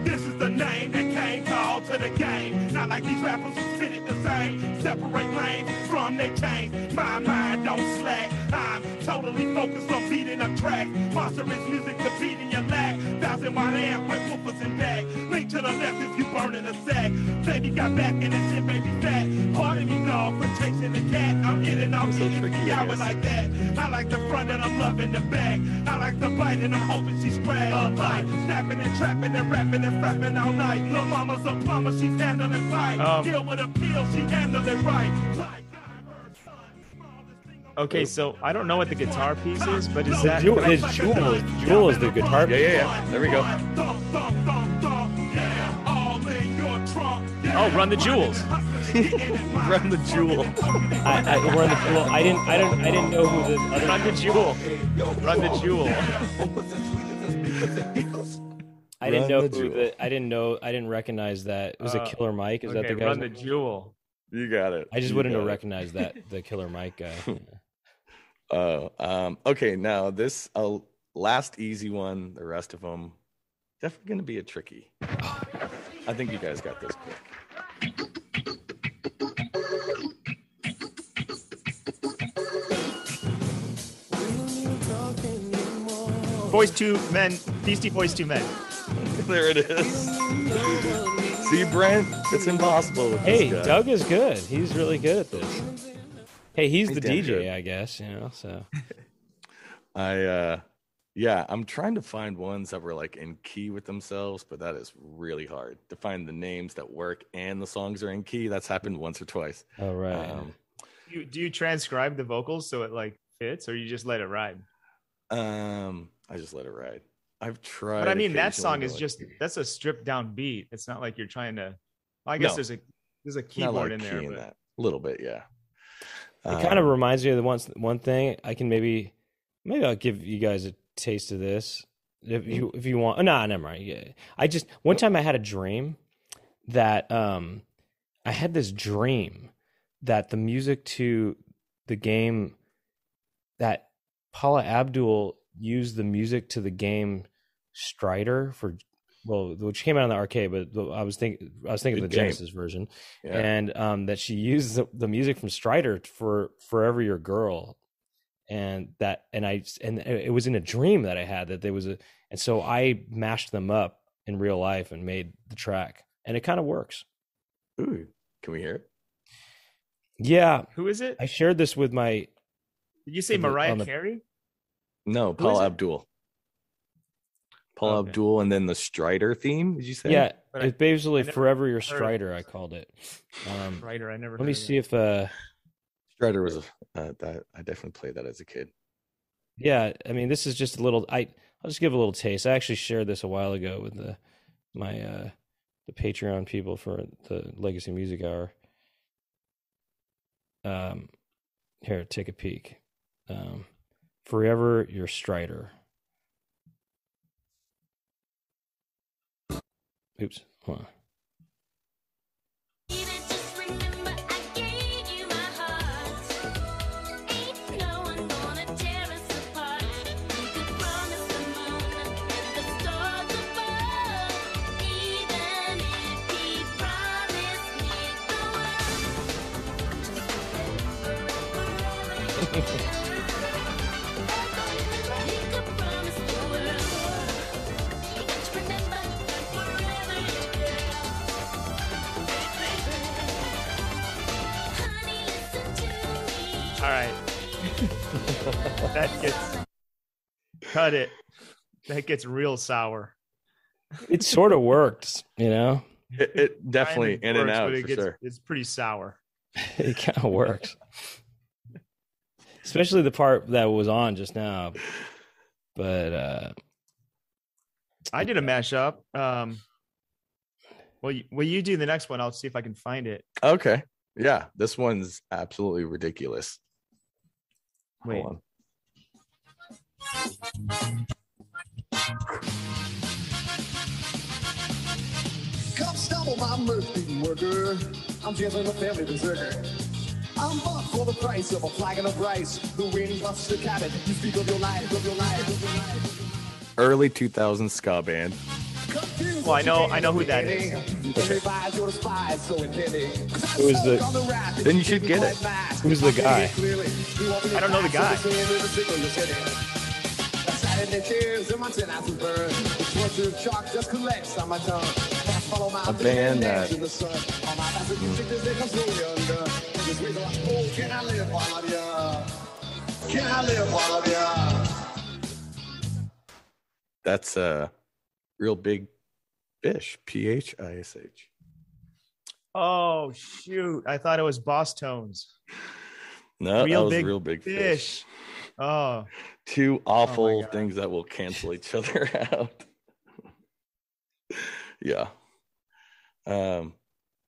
This is the name that came called to the game. Not like these rappers who spit it the same. Separate lanes from their chains. My mind don't slack. I'm totally focused on beating a track. Monstrous music defeating your lack. 1,000-watt amp with woofers and back. Link to the left if you burning a sack. Baby got back and this shit baby fat. Pardon me, dog, for chasing the cat. I'm in and out, getting the hour like that. I like the front and I'm loving the back. I like the bite and I'm hoping she scratch. Like snapping and trapping and rapping and rapping all night. Lil' mama's a plumber, she's handling fight. Deal with a pill, she handling right. Like Okay, so I don't know what the guitar piece is, but is that? Jewel is the guitar. Yeah. There we go. Oh, Run the Jewels. Run the jewel. We're on the Jewel. I didn't know who the other. Run the Jewel. Run the Jewel. I didn't Run know the who Jewel. the. I didn't recognize that. It was a Killer Mike. Is that Okay, the guy? Run the Jewel. You got it. I just You wouldn't have got it. recognized that the Killer Mike guy. Okay. Now this last easy one. The rest of them definitely going to be a tricky. I think you guys got this quick. Boys Two Men. Beastie Boys Two Men. There it is. See, Brent, it's impossible. With Hey, this guy. Doug is good. He's really good at this. Hey, he's the damn DJ, good. I guess. So I'm trying to find ones that were like in key with themselves, but that is really hard to find the names that work and the songs are in key. That's happened once or twice. all right. Do you transcribe the vocals so it like fits, or you just let it ride? I just let it ride. I've tried. But I mean, that occasionally song to, is like, just that's a stripped down beat. It's not like you're trying to. Well, I guess No. there's a not keyboard like in there. keying But that. A little bit, yeah. It kind of reminds me of the one thing I can maybe Maybe I'll give you guys a taste of this if you want. No, never mind. Yeah. One time I had a dream that I had this dream that the music to the game that Paula Abdul used the music to the game Strider which came out in the arcade, but I was thinking of the Genesis version, and that she used the music from Strider for Forever Your Girl, and it was in a dream that I had that there was and so I mashed them up in real life and made the track, and it kind of works. Ooh, can we hear it? Yeah. Who is it? I shared this with my. Did you say Mariah Carey? No, Paula Abdul. Paula Abdul, and then the Strider theme. Did you say? Yeah, it's basically Forever Your Strider. I called it. Strider. I never. Let me see if Strider was that. I definitely played that as a kid. Yeah, I mean, this is just a little. I'll just give a little taste. I actually shared this a while ago with the Patreon people for the Legacy Music Hour. Here, take a peek. Forever Your Strider. Oops. Hold on. All right. Cut it. That gets real sour. It sort of worked, you know? It definitely in and out for sure. It's pretty sour. It kind of works. Especially the part that was on just now. But I did a mashup. Well, you do the next one. I'll see if I can find it. Okay. Yeah, this one's absolutely ridiculous. Wait. Hold on. Come stumble my mirth-beating worker. I'm feeling a family berserker. I'm bought for the price of a flagon of rice. The wind buffs the cabin. You speak of your life, of your life, of your life. Early 2000s ska band. Well, I know who that is. Who is the? Then you should get it. Who's the guy? I don't know the guy. A band that. That's a Real Big Fish. Phish. Oh shoot! I thought it was Boss Tones. No, that was Real Big Fish. Oh, two awful things that will cancel each other out. Yeah. Did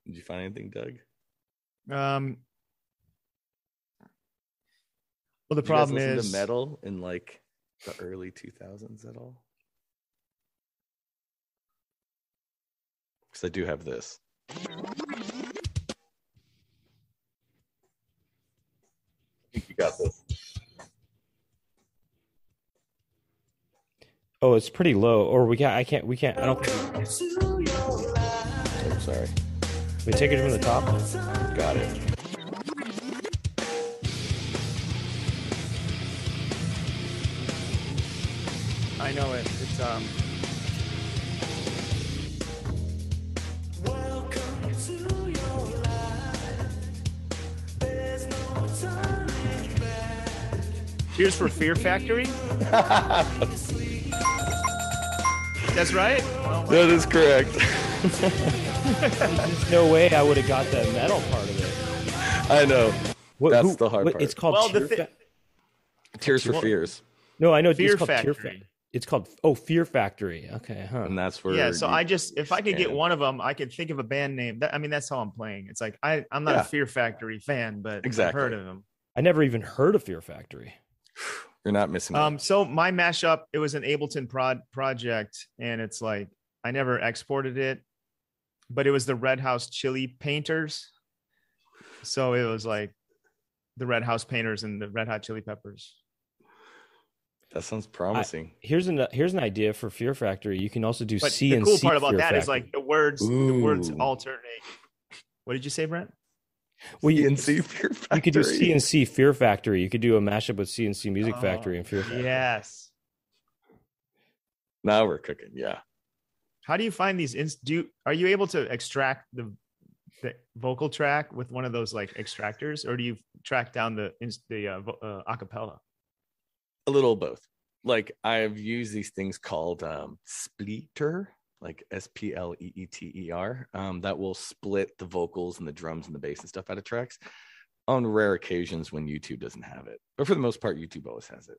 you find anything, Doug? Well, the problem is the metal in like the early 2000s at all. Because I do have this. I think you got this. Oh, it's pretty low. Or we can't. I don't think. I'm sorry. We take it from the top. Got it. I know it. It's Welcome to your life. There's no turning back. Tears for Fear Factory. That's right. Oh, That is correct. There's no way I would have got the metal part of it. I know. That's the hard part. It's called Tears for Fears. No, I know. Fear it's called Factory. It's called Fear Factory. Okay, huh? And that's where. Yeah. So if I could get one of them, I could think of a band name. That's how I'm playing. It's like I'm not a Fear Factory fan, but Exactly. I've heard of them. I never even heard of Fear Factory. You're not missing much. So my mashup, it was an Ableton project, and it's like I never exported it, but it was the Red House Chili Painters. So it was like the Red House Painters and the Red Hot Chili Peppers. That sounds promising. Here's an idea for Fear Factory. You can also do But CNC. the cool part about Fear that is Factory. like the words Ooh. alternate. What did you say, Brent? Well, CNC Fear Factory. you could do CNC Fear Factory. You could do a mashup with CNC Music Factory and Fear Factory. Yes. Now we're cooking. Yeah. How do you find these? Are you able to extract the vocal track with one of those like extractors, or do you track down the acapella? A little both. Like I've used these things called splitter, like SPLEETER, that will split the vocals and the drums and the bass and stuff out of tracks on rare occasions when YouTube doesn't have it. But for the most part, YouTube always has it.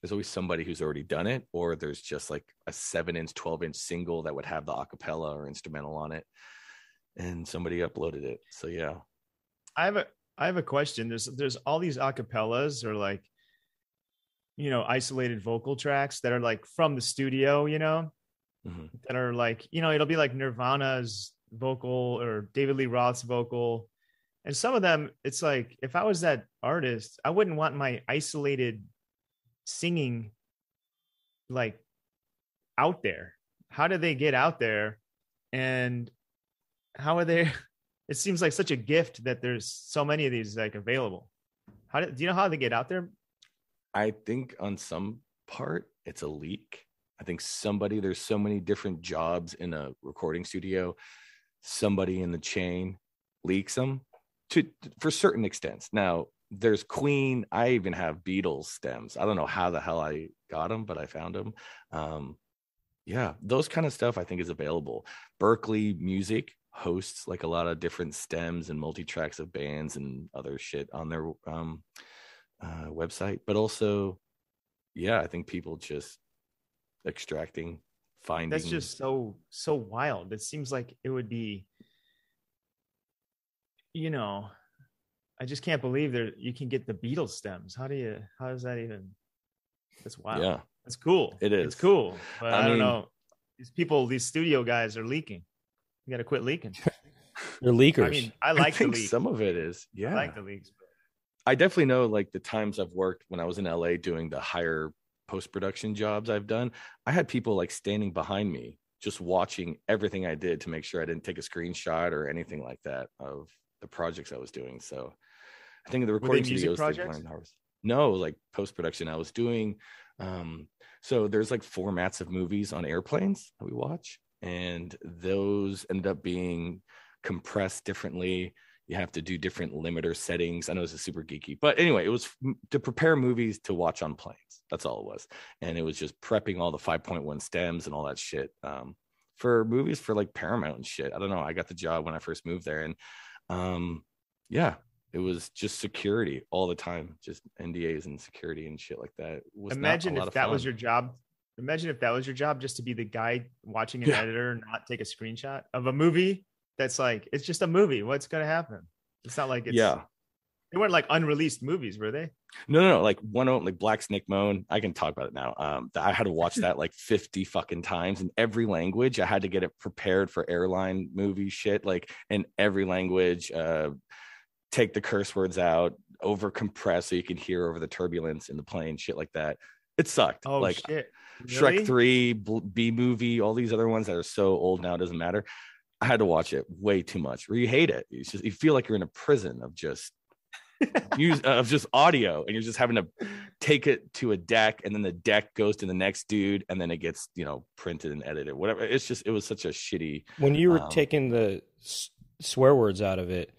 There's always somebody who's already done it, or there's just like a 7-inch, 12-inch single that would have the acapella or instrumental on it, and somebody uploaded it. So yeah. I have a question. There's all these acapellas or like, isolated vocal tracks that are like from the studio, that are like, it'll be like Nirvana's vocal or David Lee Roth's vocal. And some of them, it's like, if I was that artist, I wouldn't want my isolated singing like out there. How do they get out there? And how are they? It seems like such a gift that there's so many of these like available. Do you know how they get out there? I think on some part it's a leak. I think there's so many different jobs in a recording studio. Somebody in the chain leaks them for certain extents. Now there's Queen. I even have Beatles stems. I don't know how the hell I got them, but I found them. Yeah, those kind of stuff I think is available. Berkeley Music hosts like a lot of different stems and multi-tracks of bands and other shit on their website. But also, yeah, I think people just extracting, finding. That's just so wild. It seems like it would be, I just can't believe you can get the Beatles stems. How does that even? That's wild. Yeah, it's cool. It is. It's cool. But I don't know. These studio guys are leaking. You got to quit leaking. They're leakers. I mean, I think the leak. Some of it is. Yeah. I like the leaks. I definitely know like the times I've worked when I was in LA doing the higher post-production jobs I've done. I had people like standing behind me, just watching everything I did to make sure I didn't take a screenshot or anything like that of the projects I was doing. So I think the recording studios no, like post-production I was doing. So there's like formats of movies on airplanes that we watch, and those ended up being compressed differently. You have to do different limiter settings. I know this is super geeky, but anyway, it was to prepare movies to watch on planes. That's all it was. And it was just prepping all the 5.1 stems and all that shit for movies for like Paramount and shit. I don't know. I got the job when I first moved there, and yeah, it was just security all the time, just NDAs and security and shit like that. Imagine if that was your job. Imagine if that was your job, just to be the guy watching an editor and not take a screenshot of a movie. That's like, it's just a movie. What's going to happen? It's not like they weren't like unreleased movies, were they? No. Like one of like Black Snake Moan. I can talk about it now. I had to watch that like 50 fucking times in every language. I had to get it prepared for airline movie shit, like in every language. Take the curse words out, over compress so you can hear over the turbulence in the plane, shit like that. It sucked. Oh, like shit. Shrek Really? 3, B movie, all these other ones that are so old now, it doesn't matter. I had to watch it way too much, where you hate it. It's just, you feel like you're in a prison of just audio, and you're just having to take it to a deck, and then the deck goes to the next dude, and then it gets, printed and edited, whatever. It was such a shitty. When you were taking the swear words out of it,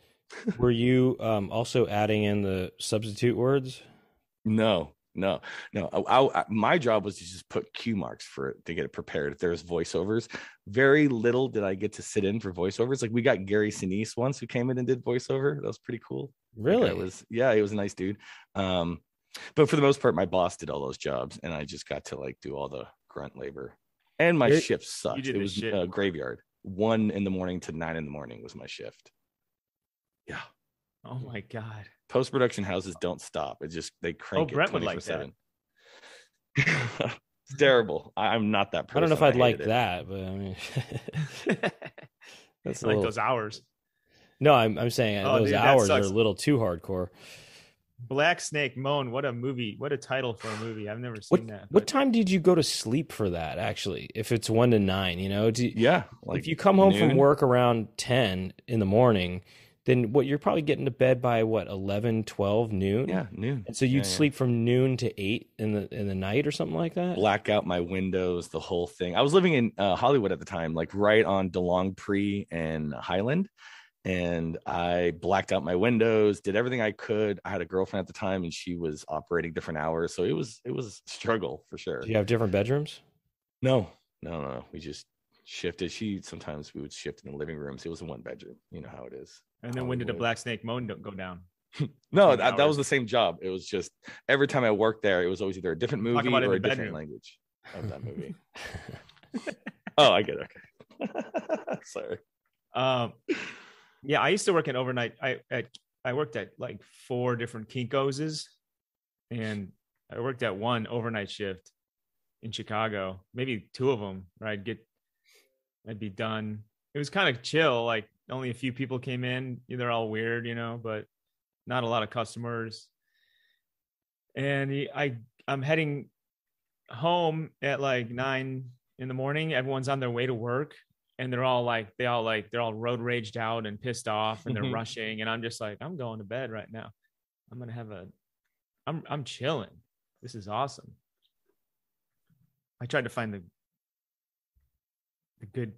were you also adding in the substitute words? No. My job was to just put cue marks for it to get it prepared. If there's voiceovers, very little did I get to sit in for voiceovers. Like we got Gary Sinise once who came in and did voiceover. That was pretty cool. Really? He was a nice dude. But for the most part, my boss did all those jobs, and I just got to like do all the grunt labor. And my shift sucked. It was graveyard. 1 a.m. to 9 a.m. was my shift. Yeah. Oh my God. Post-production houses don't stop. It just, they crank it Brent would like 24/7. It's terrible. I'm not that person. I don't know if I'd like hated it. that, but I mean, that's like those hours. No, I'm saying Oh, those dude, that hours are sucks. a little too hardcore. Black Snake Moan. What a movie. What a title for a movie. I've never What seen that. what time did you go to sleep for that? Actually, if it's 1 to 9, you know, Yeah. Like if you come home from noon. work around 10 in the morning, then what you're probably getting to bed by what 11, 12 noon. Yeah, noon. And so you'd Yeah, yeah. sleep from noon to 8 in the night or something like that. Black out my windows, the whole thing. I was living in Hollywood at the time, like right on DeLong Pre and Highland. And I blacked out my windows, did everything I could. I had a girlfriend at the time and she was operating different hours. So it was a struggle for sure. Do you have different bedrooms? No. We just shifted. Sometimes we would shift in the living rooms. It was a 1 bedroom. You know how it is. And then when did the Hollywood. Black Snake Moan go down? No, Same that hours. was the same job. It was just every time I worked there, it was always either a different Talk movie about it in or a the different bedroom. language of that movie. Oh, I get it. Okay. Sorry. Yeah, I used to work in overnight. I worked at like 4 different Kinkoses, and I worked at 1 overnight shift in Chicago, maybe 2 of them. Where I'd be done. It was kind of chill. Like only a few people came in. They're all weird, you know, but not a lot of customers. And I'm heading home at like 9 in the morning. Everyone's on their way to work. And they're all road raged out and pissed off, and they're rushing. And I'm just like, I'm going to bed right now. I'm going to have I'm chilling. This is awesome. I tried to find the good,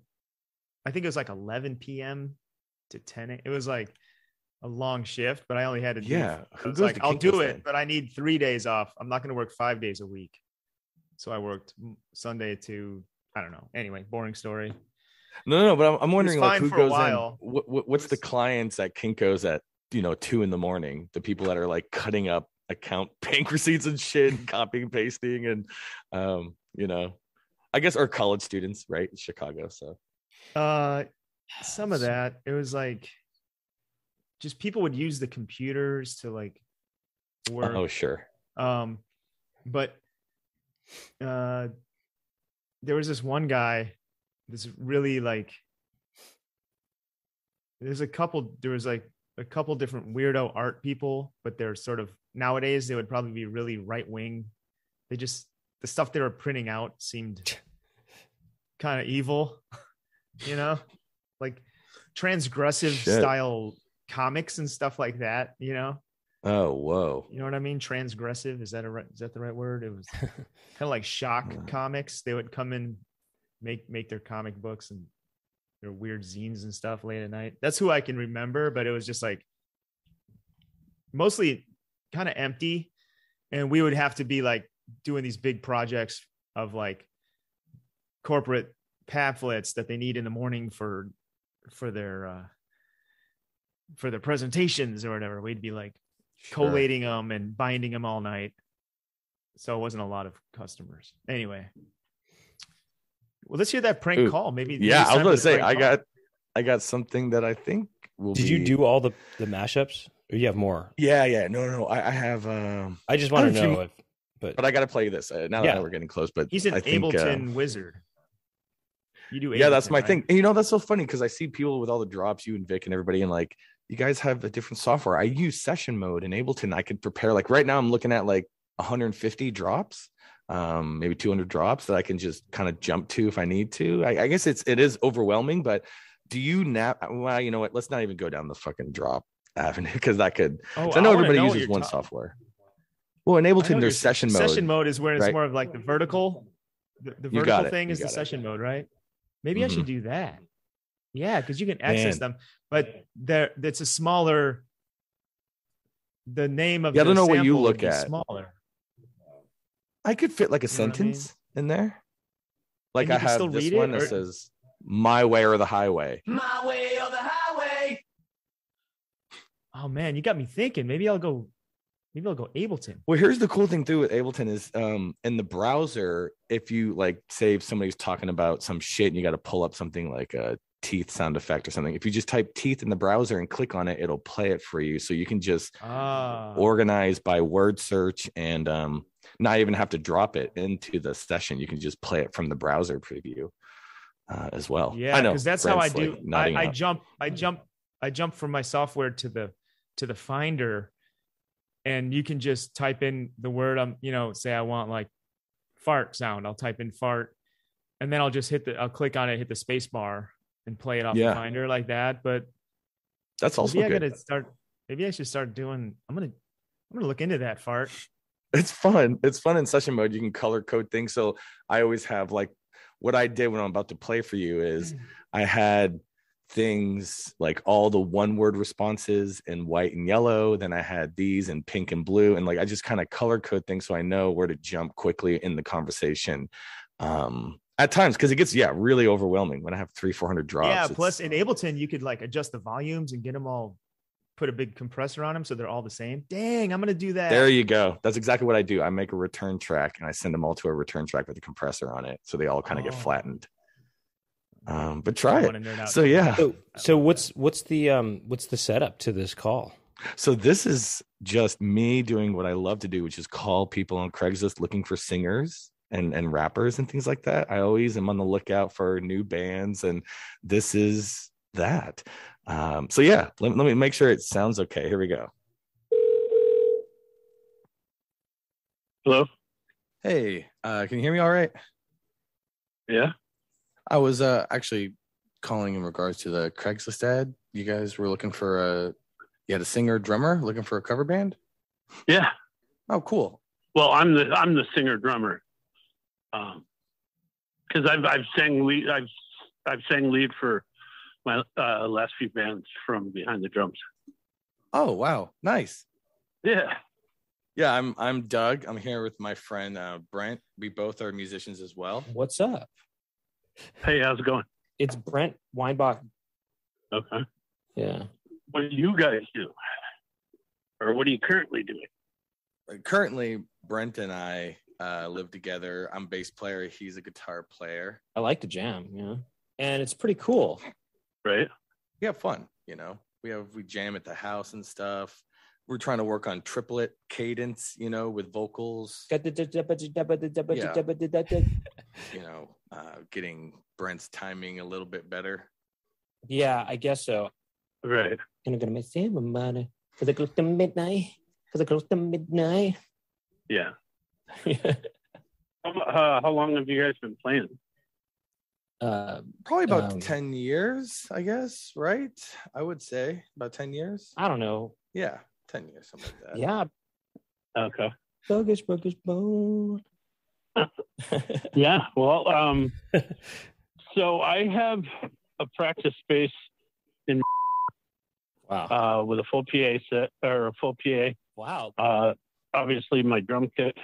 I think it was like 11 p.m. to 10 a.m. It was like a long shift, but I only had to do, Yeah. I was like, I'll do it, but I need 3 days off. I'm not going to work 5 days a week. So I worked Sunday to, I don't know. Anyway, boring story. No, but I'm wondering like fine who for a goes while. in. What's the clients at Kinko's at 2 in the morning? The people that are like cutting up account bank receipts and shit, and copying and pasting, and I guess, or college students, right? Chicago. So some of that, it was like just people would use the computers to like work. Oh, sure. But there was this one guy. This really like, there was a couple different weirdo art people, but they're sort of, nowadays they would probably be really right wing. The stuff they were printing out seemed kind of evil, like transgressive style comics and stuff like that, Oh, whoa. You know what I mean? Transgressive. Is that the right word? It was kind of like shock comics. They would come in, make their comic books and their weird zines and stuff late at night. That's who I can remember, but it was just like mostly kind of empty. And we would have to be like doing these big projects of like corporate pamphlets that they need in the morning for their presentations or whatever. We'd be like collating them and binding them all night. So it wasn't a lot of customers. Anyway. Well, let's hear that prank call. Maybe. Yeah, I was going to say, I got got something that I think will Did you do all the mashups? Or you have more? Yeah. No. I have. I just want to know but I got to play this now that we're getting close. But he's an Ableton wizard. You do. Yeah, that's my right? thing. And, that's so funny because I see people with all the drops, you and Vic and everybody, and like, you guys have a different software. I use session mode in Ableton. I could prepare, like right now I'm looking at like 150 drops, maybe 200 drops that I can just kind of jump to if I need to. I guess it is overwhelming, but do you well, you know what? Let's not even go down the fucking drop avenue because that could. I know everybody uses one software. Well, in Ableton, there's session mode. Session mode is where it's more of like the vertical. The vertical thing is the session mode, right? Maybe I should do that. Yeah, because you can access them, but that's a smaller. The name of I don't know what you look at. Smaller. I could fit like a sentence in there. Like I have this one that says "My way or the highway." My way or the highway. Oh man, you got me thinking. Maybe I'll go Maybe I'll go Ableton. Well, here's the cool thing too with Ableton is in the browser, if you like say if somebody's talking about some shit and you got to pull up something like a teeth sound effect or something, if you just type teeth in the browser and click on it, it'll play it for you. So you can just organize by word search and not even have to drop it into the session. You can just play it from the browser preview as well. Yeah, I know because that's Brent's how I do. like nodding out. I jump from my software to the Finder, and you can just type in the word say I want like fart sound. I'll type in fart, and then I'll just I'll click on it, hit the space bar, and play it off the Finder like that. But that's also good. Maybe I should start doing. I'm gonna look into that, Fart. It's fun. It's fun in session mode. You can color code things. So I always have like what I did when I'm about to play for you is I had things like all the one word responses in white and yellow. Then I had these in pink and blue. And like, I just kind of color code things so I know where to jump quickly in the conversation. At times, because it gets really overwhelming when I have 300-400 drops. Yeah, plus in Ableton, you could like adjust the volumes and get them all, put a big compressor on them so they're all the same. Dang, I'm gonna do that. There you go. That's exactly what I do. I make a return track and I send them all to a return track with a compressor on it, so they all kind of get flattened. But try it. So yeah. So what's the setup to this call? So this is just me doing what I love to do, which is call people on Craigslist looking for singers and rappers and things like that. I always am on the lookout for new bands, and this is that. So yeah, let me make sure it sounds okay. Here we go. Hello. Hey, can you hear me all right? Yeah. I was actually calling in regards to the Craigslist ad. You guys were looking for a singer drummer looking for a cover band? Yeah. Oh, cool. Well, I'm the singer drummer. Because I've sang lead for my last few bands from behind the drums. Oh, wow. Nice. Yeah. Yeah, I'm Doug. I'm here with my friend Brent. We both are musicians as well. What's up? Hey, how's it going? It's Brent Weinbach. Okay. Yeah. What do you guys do? Or what are you currently doing? Currently, Brent and I live together. I'm bass player. He's a guitar player. I like to jam, and it's pretty cool. Right. We have fun, we jam at the house and stuff. We're trying to work on triplet cadence, with vocals. Getting Brent's timing a little bit better. Yeah, I guess so. Right. Gonna make some money because I close to midnight. Yeah. How long have you guys been playing? Probably about 10 years, I guess, right? I would say about 10 years. I don't know. Yeah, 10 years, something like that. Yeah. Okay. Bogus bone. Yeah, well, so I have a practice space in with a full PA set or a full PA. Wow. Obviously my drum kit.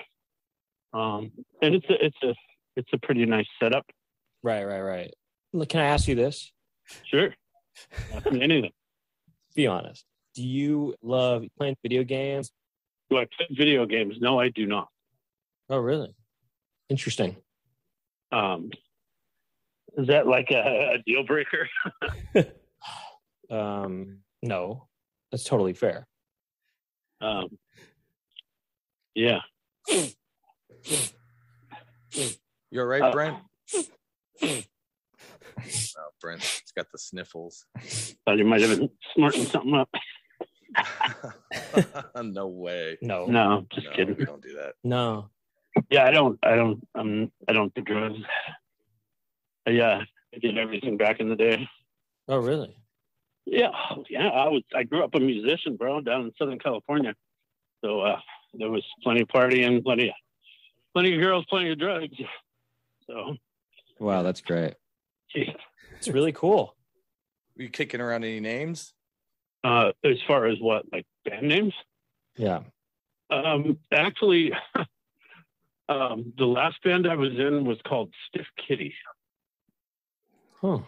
And it's a pretty nice setup. Right. Look, can I ask you this? Sure. Anything. Be honest. Do you love playing video games? Do I play video games? No, I do not. Oh, really? Interesting. Is that like a deal breaker? No, that's totally fair. Yeah. You're right, Brent. Oh, Brent's got the sniffles. Thought you might have been smarting something up. No way. No, just kidding. We don't do that. No. Yeah, I don't do drugs. Yeah, I did everything back in the day. Oh, really? Yeah. I grew up a musician, bro, down in Southern California. So there was plenty of partying, plenty of girls, plenty of drugs. So. Wow, that's great. Yeah. It's really cool. Were you kicking around any names? As far as what, like band names? Yeah. Actually, the last band I was in was called Stiff Kitty. Huh.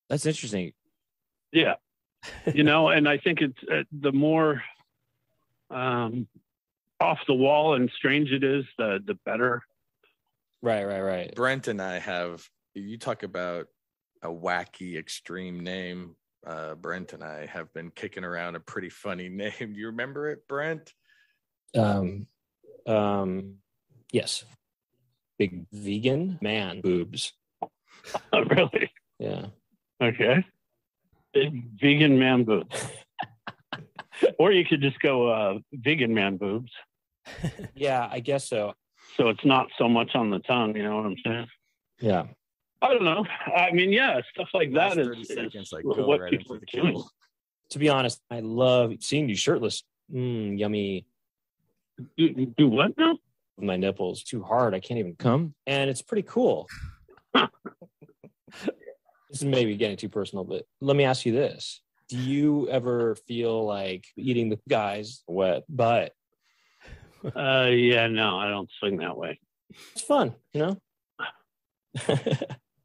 That's interesting. Yeah. And I think it's the more off the wall and strange it is, the better. Right. Brent and I have, you talk about a wacky extreme name. Brent and I have been kicking around a pretty funny name. Do you remember it, Brent? Yes. Big vegan man boobs. Oh, really? Yeah. Okay. Big vegan man boobs. Or you could just go vegan man boobs. Yeah, I guess so. So it's not so much on the tongue, you know what I'm saying? Yeah. I don't know. I mean, yeah, stuff like that is 30 seconds, like, what go right people into the are doing. kill. To be honest, I love seeing you shirtless. Yummy. Do what now? My nipples too hard. I can't even come. And it's pretty cool. This is maybe getting too personal, but let me ask you this. Do you ever feel like eating the guy's wet butt? Yeah, no, I don't swing that way. It's fun, you know?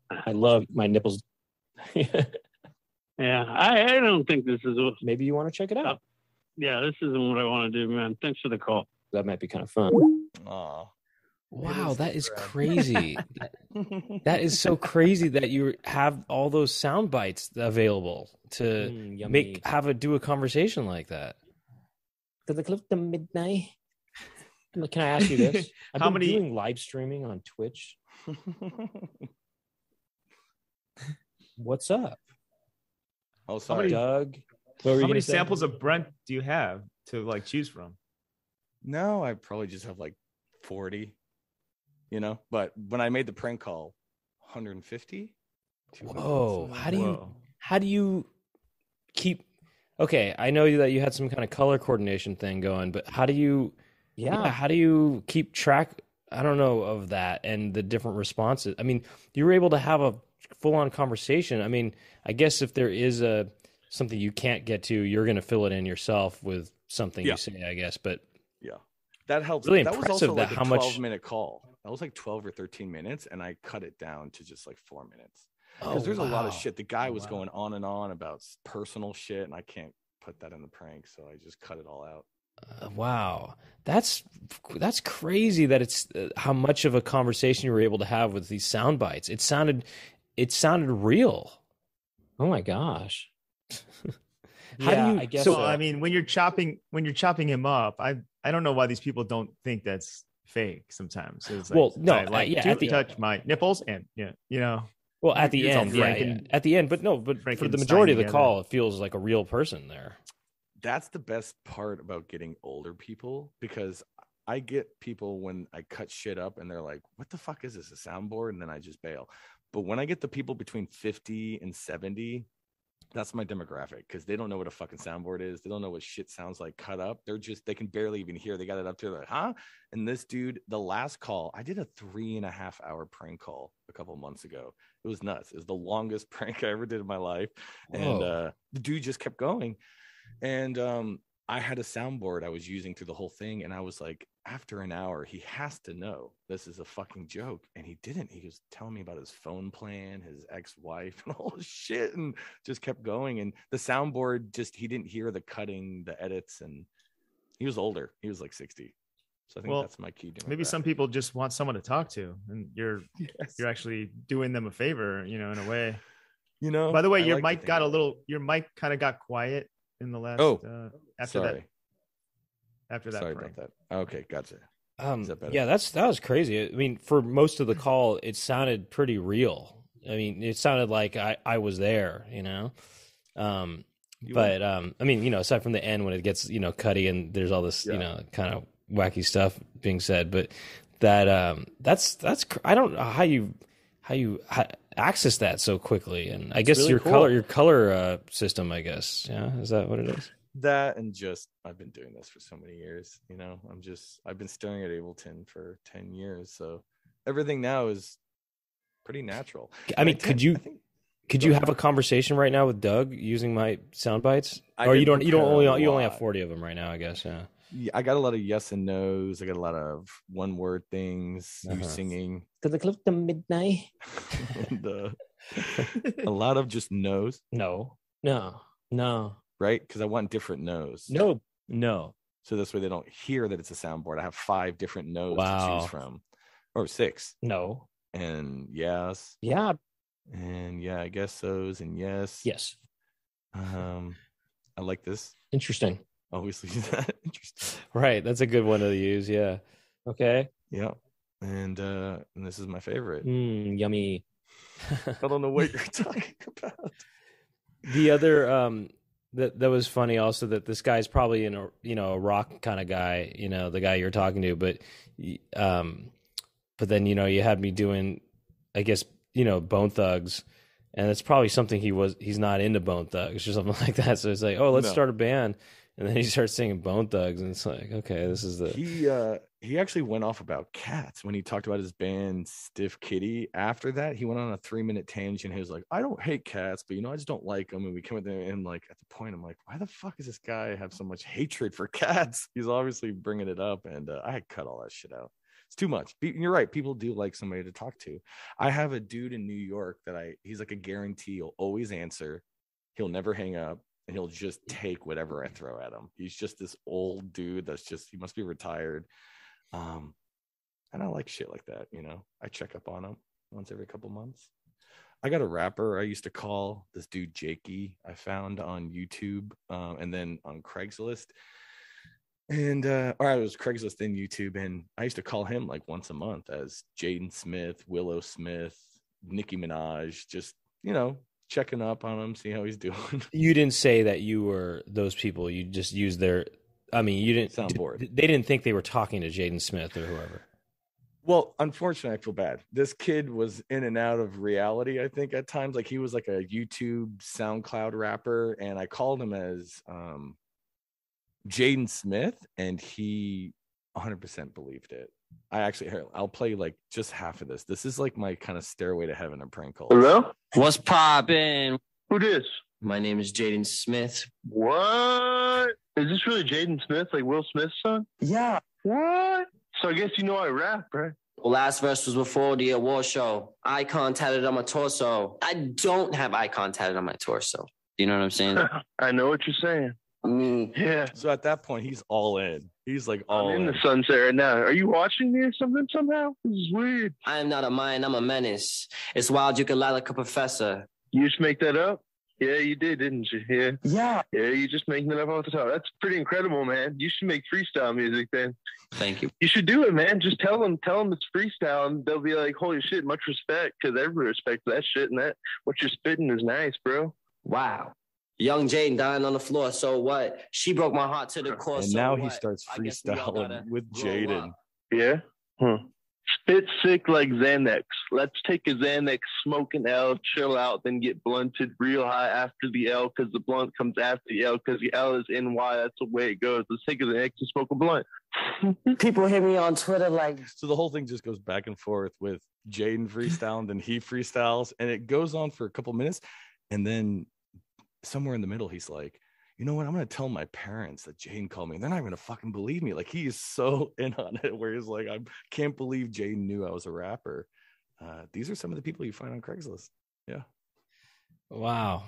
I love my nipples. Yeah, I don't think this is what, Maybe you want to check it out. yeah, this isn't what I want to do, man. Thanks for the call. That might be kind of fun. Aw. Wow, that is crazy. That is so crazy that you have all those sound bites available to do a conversation like that. To the clip to midnight. Can I ask you this? I've been doing live streaming on Twitch. What's up? Oh, sorry. Doug. How many samples of Brent do you have to like choose from? No, I probably just have like 40, you know, but when I made the prank call, 150. Whoa. How do you keep, okay, I know that you had some kind of color coordination thing going, but how do you keep track, I don't know, of that and the different responses? I mean, you were able to have a full-on conversation. I mean, I guess if there is something you can't get to, you're going to fill it in yourself with something you say, I guess, but yeah, that helps. Really that impressive was also that like how a much 12-minute call. That was like 12 or 13 minutes, and I cut it down to just like 4 minutes. Because there's a lot of shit. The guy was going on and on about personal shit, and I can't put that in the prank, so I just cut it all out. Wow, that's crazy that it's how much of a conversation you were able to have with these sound bites. It sounded real. Oh my gosh. How do you? I guess so. I mean, when you're chopping him up, I don't know why these people don't think that's fake. Sometimes it's like, touch my nipples and you know. Well, at the end, at the end, but for the majority of the call, it feels like a real person there. That's the best part about getting older people, because I get people when I cut shit up and they're like, what the fuck is this, a soundboard? And then I just bail. But when I get the people between 50 and 70, that's my demographic, because they don't know what a fucking soundboard is. They don't know what shit sounds like cut up. They can barely even hear. They got it up to like, huh? And this dude, the last call, I did a 3.5-hour prank call a couple months ago. It was nuts. It was the longest prank I ever did in my life. Whoa. And the dude just kept going. And I had a soundboard I was using through the whole thing. And I was like, after an hour, he has to know this is a fucking joke. And he didn't. He was telling me about his phone plan, his ex-wife, and all this shit, and just kept going. And the soundboard, he didn't hear the cutting, the edits. And he was older. He was like 60. So I think that's my key. Maybe some people just want someone to talk to, and you're actually doing them a favor, you know, in a way. You know, by the way, your mic kind of got quiet in the last after that. Sorry prank. about that. Okay, gotcha. Yeah, that was crazy. I mean, for most of the call, it sounded pretty real. I mean, it sounded like I was there, you know. But I mean, you know, aside from the end when it gets, you know, cutty and there's all this, you know, kind of wacky stuff being said, but that's I don't know how you access that so quickly. And I guess really your color system, I guess. Yeah, is that what it is? That, and just I've been doing this for so many years, you know. I've been staring at Ableton for 10 years, so everything now is pretty natural. I mean, could you have a conversation right now with Doug using my sound bites? Or you only have 40 of them right now, I guess. Yeah, I got a lot of yes and no's. I got a lot of one word things. You singing to the clip to midnight. and, a lot of just no's. No. Right? Because I want different no's. No. So this way they don't hear that it's a soundboard. I have 5 different no's to choose from, or 6. No. And yes. Yeah. And yeah, I guess so's and yes. Yes. I like this. Interesting. Obviously, interesting. Right. That's a good one to use. Yeah. Okay. Yeah. And this is my favorite. Yummy. I don't know what you're talking about. The other that was funny also, that this guy's probably a rock kind of guy, the guy you're talking to, but then you had me doing, I guess, Bone Thugs, and it's probably something he's not into Bone Thugs or something like that. So it's like, oh, let's start a band, and then he starts singing Bone Thugs, and it's like, okay, this is the he actually went off about cats when he talked about his band Stiff Kitty. After that, he went on a 3-minute tangent. He was like, I don't hate cats, but I just don't like them. And we came with them, and like at the point, I'm like, why the fuck does this guy have so much hatred for cats? He's obviously bringing it up, and I had cut all that shit out. It's too much. You're right. People do like somebody to talk to. I have a dude in New York that he's like a guarantee. He'll always answer. He'll never hang up, and he'll just take whatever I throw at him. He's just this old dude he must be retired. And I like shit like that. I check up on him once every couple months. I got a rapper I used to call this dude Jakey. I found on YouTube, and then on Craigslist. And it was Craigslist and YouTube, and I used to call him like once a month as Jaden Smith, Willow Smith, Nicki Minaj, just checking up on him, see how he's doing. You didn't say that you were those people. You just used their. I mean, you didn't soundboard. They didn't think they were talking to Jaden Smith or whoever. Well, unfortunately, I feel bad. This kid was in and out of reality, I think, at times. Like, he was like a YouTube SoundCloud rapper, and I called him as Jaden Smith, and he 100% believed it. I'll play like just half of this. This is like my kind of stairway to heaven and prank calls. Hello? What's poppin'? Who this? My name is Jaden Smith. What? Is this really Jaden Smith, like Will Smith's son? Yeah. What? So I guess you know I rap, right? Well, last verse was before the award show. Icon tatted on my torso. I don't have icon tatted on my torso. You know what I'm saying? I know what you're saying. Yeah. So at that point, he's all in. He's like all in. The sunset right now. Are you watching me or something somehow? This is weird. I am not a mind. I'm a menace. It's wild. You can lie like a professor. You just make that up? Yeah, you did, didn't you? Yeah. Yeah. Yeah, you just making it up off the top. That's pretty incredible, man. You should make freestyle music then. Thank you. You should do it, man. Just tell them it's freestyle, and they'll be like, holy shit, much respect, because everybody respects that shit, and that what you're spitting is nice, bro. Wow. Young Jaden dying on the floor, so what? She broke my heart to the core. And so now what? He starts freestyling with Jaden. Yeah. Spit sick like Xanax. Let's take a Xanax, smoke an L, chill out, then get blunted real high after the L, because the blunt comes after the L, because the L is NY. That's the way it goes. Let's take a Xanax and smoke a blunt. People hit me on Twitter like. So the whole thing just goes back and forth with Jaden freestyling, then he freestyles, and it goes on for a couple minutes, and then somewhere in the middle, he's like, you know what? I'm going to tell my parents that Jaden called me, and they're not going to fucking believe me. Like, he is so in on it, where he's like, I can't believe Jaden knew I was a rapper. These are some of the people you find on Craigslist. Yeah. Wow.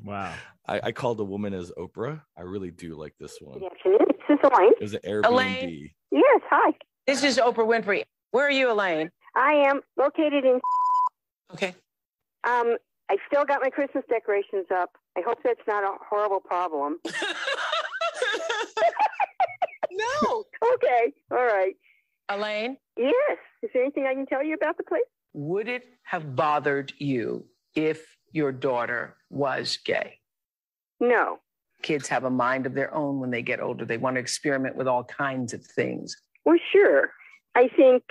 Wow. I called a woman as Oprah. I really do like this one. Good afternoon. This is Elaine. It was an Airbnb. Elaine? Yes, hi. This is Oprah Winfrey. Where are you, Elaine? I am located in... Okay. I still got my Christmas decorations up. I hope that's not a horrible problem. No. Okay. All right. Elaine? Yes. Is there anything I can tell you about the place? Would it have bothered you if your daughter was gay? No. Kids have a mind of their own when they get older. They want to experiment with all kinds of things. Well, sure. I think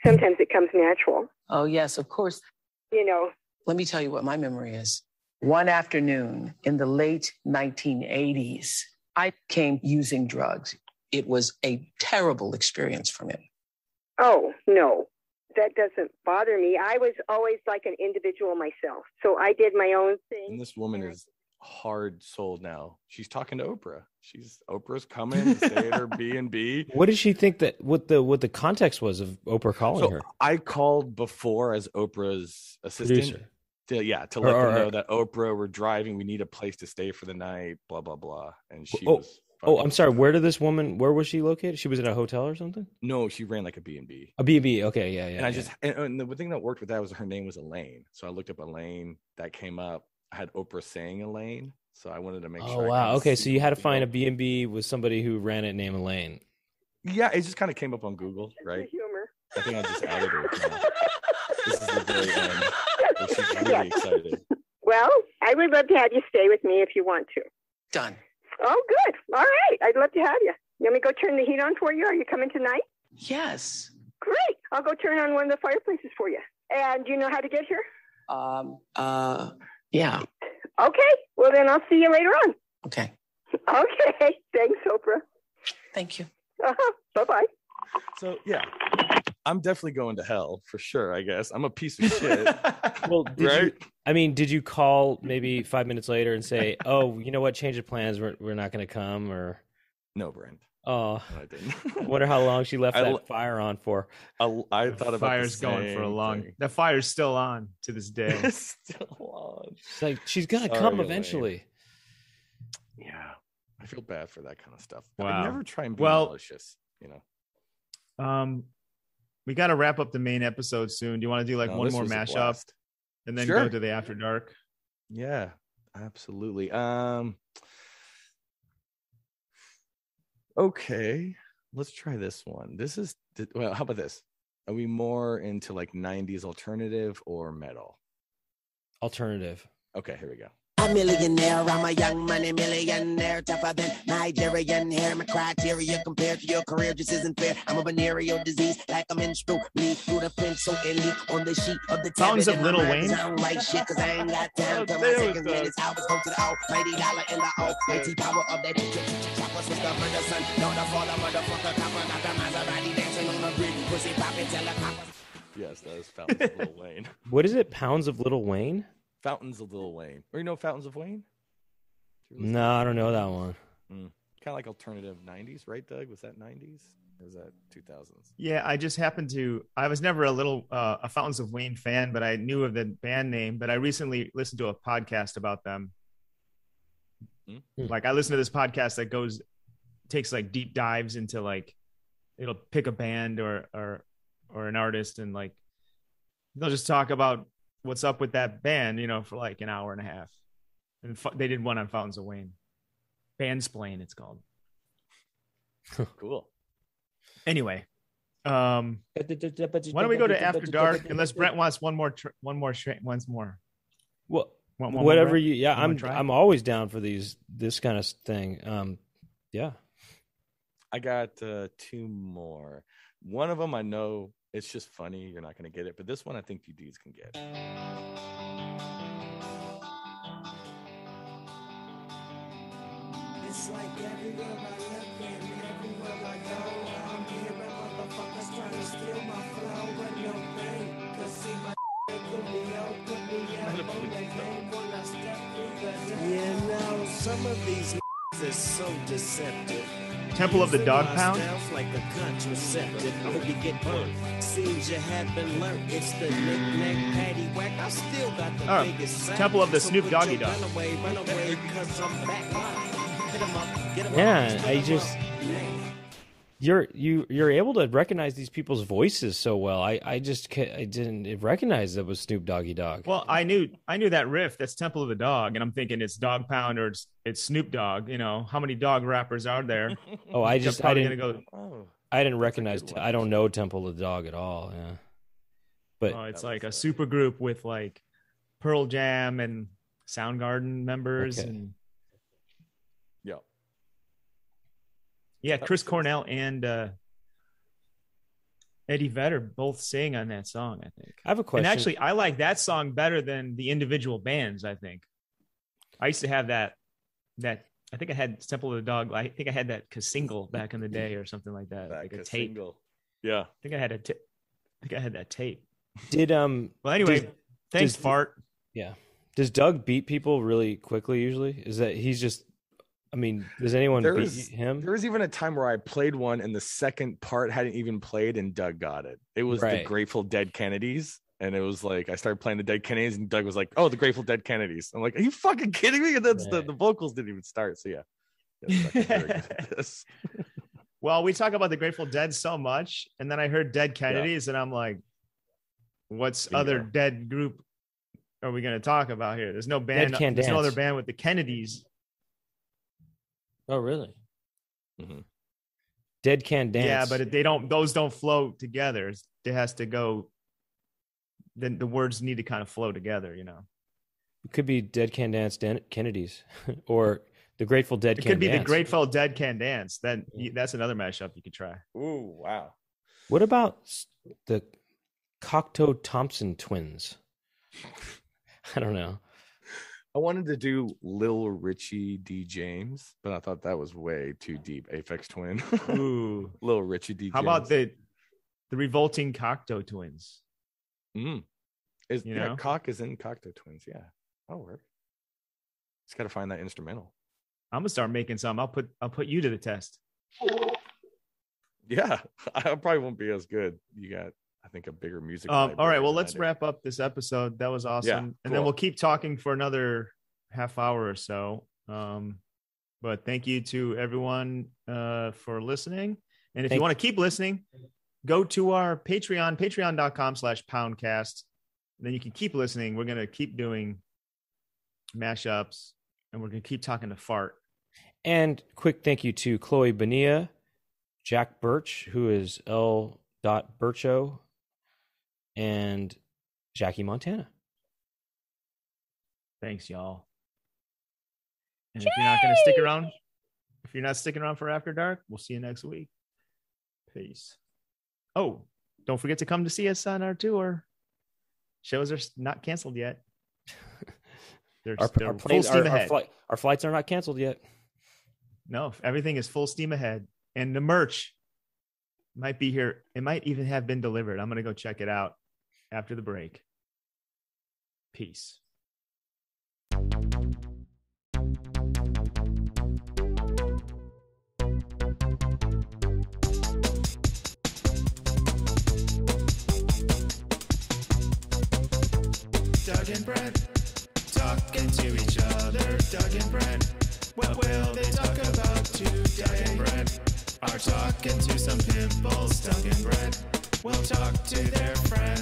sometimes it comes natural. Oh, yes, of course. You know. Let me tell you what my memory is. One afternoon in the late 1980s, I came using drugs. It was a terrible experience for me. Oh, no. That doesn't bother me. I was always like an individual myself. So I did my own thing. And this woman is hard sold now. She's talking to Oprah. Oprah's coming to stay at her B&B. What did she think that what the context was of Oprah calling her? I called before as Oprah's assistant. Producer. To let them know that Oprah, we're driving. We need a place to stay for the night. Blah blah blah. And she was Oh, I'm sorry. Where was she located? She was at a hotel or something? No, she ran like a B&B. A B&B. Okay, yeah. And the thing that worked with that was her name was Elaine. So I looked up Elaine. That came up. I had Oprah saying Elaine. So I wanted to make sure. Oh, wow. Okay, so you had to find a B&B with somebody who ran it named Elaine. Yeah, it just kind of came up on Google, right? Humor. I think I just added her. This is the very end. But she's really excited. Well, I would love to have you stay with me if you want to. Done. Oh, good. All right. I'd love to have you. You want me to go turn the heat on for you? Are you coming tonight? Yes. Great. I'll go turn on one of the fireplaces for you. And do you know how to get here? Yeah. Okay. Well, then I'll see you later on. Okay. Okay. Thanks, Oprah. Thank you. Bye-bye. So, yeah, I'm definitely going to hell for sure, I guess. I'm a piece of shit. Well, did you call maybe 5 minutes later and say, oh, you know what, change of plans, we're not going to come, or? No, Brent. Oh, no, I didn't. I wonder how long she left that fire on for. I thought about fire's going for a long thing. The fire's still on to this day. It's still on. She's like, she's going to come eventually. Yeah. I feel bad for that kind of stuff. Wow. I never try and be malicious, you know. We got to wrap up the main episode soon. Do you want to do one more mashup and then go to the After Dark? Yeah, absolutely. Okay, let's try this one. How about this? Are we more into 90s alternative or metal? Alternative. Okay, here we go. A millionaire, I'm a young money millionaire, tougher than Nigerian hair. My criteria compared to your career just isn't fair. I'm a venereal disease, like a menstrual bleed through the fence, so elite on the sheet of the Songs of Lil Wayne. I don't write shit cause I ain't got time for my seconds, minutes, hours, go to the almighty dollar in the almighty power of that choppers with the murder son. Know the father, motherfucker, copper, not the Maserati dancing on the grid, pussy popping, telecoppers. Yes, that is Fountains of Lil Wayne. What is it? Pounds of Lil Wayne? Fountains of Lil Wayne. Or you know Fountains of Wayne? No, I don't know that one. Kind of like alternative 90s, right, Doug? Was that 90s? Or was that 2000s? Yeah, I just happened to. I was never a Fountains of Wayne fan, but I knew of the band name. But I recently listened to a podcast about them. I listened to this podcast that takes deep dives into it'll pick a band or an artist, and they'll just talk about what's up with that band, for an hour and a half. And they did one on Fountains of Wayne. Bandsplain, it's called. Cool. Anyway, why don't we go to After Dark? Unless Brent wants once more. Well, whatever you. Yeah, I'm always down for this kind of thing. Yeah. I got 2 more. One of them I know. It's just funny. You're not going to get it. But this one, I think you dudes can get. It's like everywhere I look and everywhere I go, I'm hearing motherfuckers trying to steal my flow, but no pain. Cause see my could be out, could be out on the game when I step through the door. You know, some of these is so deceptive. Temple of the Dog Pound. Like a contraceptive. I hope you get burned. Seems you have been learned. It's the knick-knack patty whack. I still got the biggest sack. Temple of the Snoop Doggy Dog. Run away, cause I'm back. Hit 'em up, get 'em up. Yeah, I just you're able to recognize these people's voices so well. I didn't recognize that was Snoop Doggy Dogg. Well, I knew that riff. That's Temple of the Dog, and I'm thinking it's Dog Pound or it's Snoop Dogg. How many dog rappers are there? Oh, I didn't recognize. I don't know Temple of the Dog at all. Yeah, but it's like a super group with Pearl Jam and Soundgarden members and. Yeah, Chris Cornell and Eddie Vedder both sing on that song, I think. I have a question. And actually, I like that song better than the individual bands, I think. I used to have that I think I had Temple of the Dog. I think I had that single back in the day or something like that. Like a tape. Single. Yeah. I think I had that tape. Did well, anyway, thanks, Fart. Yeah. Does Doug beat people really quickly usually? Is that he's just does anyone beat him? There was even a time where I played one and the second part hadn't even played and Doug got it. It was the Grateful Dead Kennedys. And it was I started playing the Dead Kennedys and Doug was like, oh, the Grateful Dead Kennedys. I'm like, are you fucking kidding me? And that's the vocals didn't even start. So yeah. Well, we talk about the Grateful Dead so much, and then I heard Dead Kennedys, and I'm like, what's other dead group are we going to talk about here? There's no band. There's no other band with the Kennedys. Oh, really? Mm-hmm. Dead Can Dance. Yeah, but those don't flow together. It has to go. Then the words need to kind of flow together, you know. It could be Dead Can Dance Kennedys, or the Grateful Dead. Can Dance. It could be the Grateful Dead Can Dance. That's another mashup you could try. Ooh, wow. What about the Cocteau Thompson twins? I don't know. I wanted to do Lil Richie D. James, but I thought that was way too deep. Aphex Twin. Ooh. Lil Richie D. James. How about the Revolting Cocteau Twins? Cock is in Cocteau Twins. Yeah, that'll work. Just got to find that instrumental. I'm gonna start making some. I'll put you to the test. Yeah, I probably won't be as good. You got, I think, a bigger music. All right, well, let's wrap up this episode. That was awesome. Yeah, and then we'll keep talking for another half hour or so. But thank you to everyone for listening. And if you want to keep listening, go to our Patreon, patreon.com/Poundcast. Then you can keep listening. We're going to keep doing mashups, and we're going to keep talking to Fart. And quick thank you to Chloe Bonilla, Jack Birch, who is L. Bircho, and Jackie Montana. Thanks, y'all. And if you're not going to stick around, if you're not sticking around for After Dark, we'll see you next week. Peace. Oh, don't forget to come to see us on our tour. Shows are not canceled yet. They're full steam ahead. Our flights are not canceled yet. No, everything is full steam ahead. And the merch might be here. It might even have been delivered. I'm going to go check it out after the break. Peace. Doug and Brent talking to each other. Doug and Brent, what will they talk about today? Doug and Brent are talking to some pimples. Doug and Brent will talk to their friends.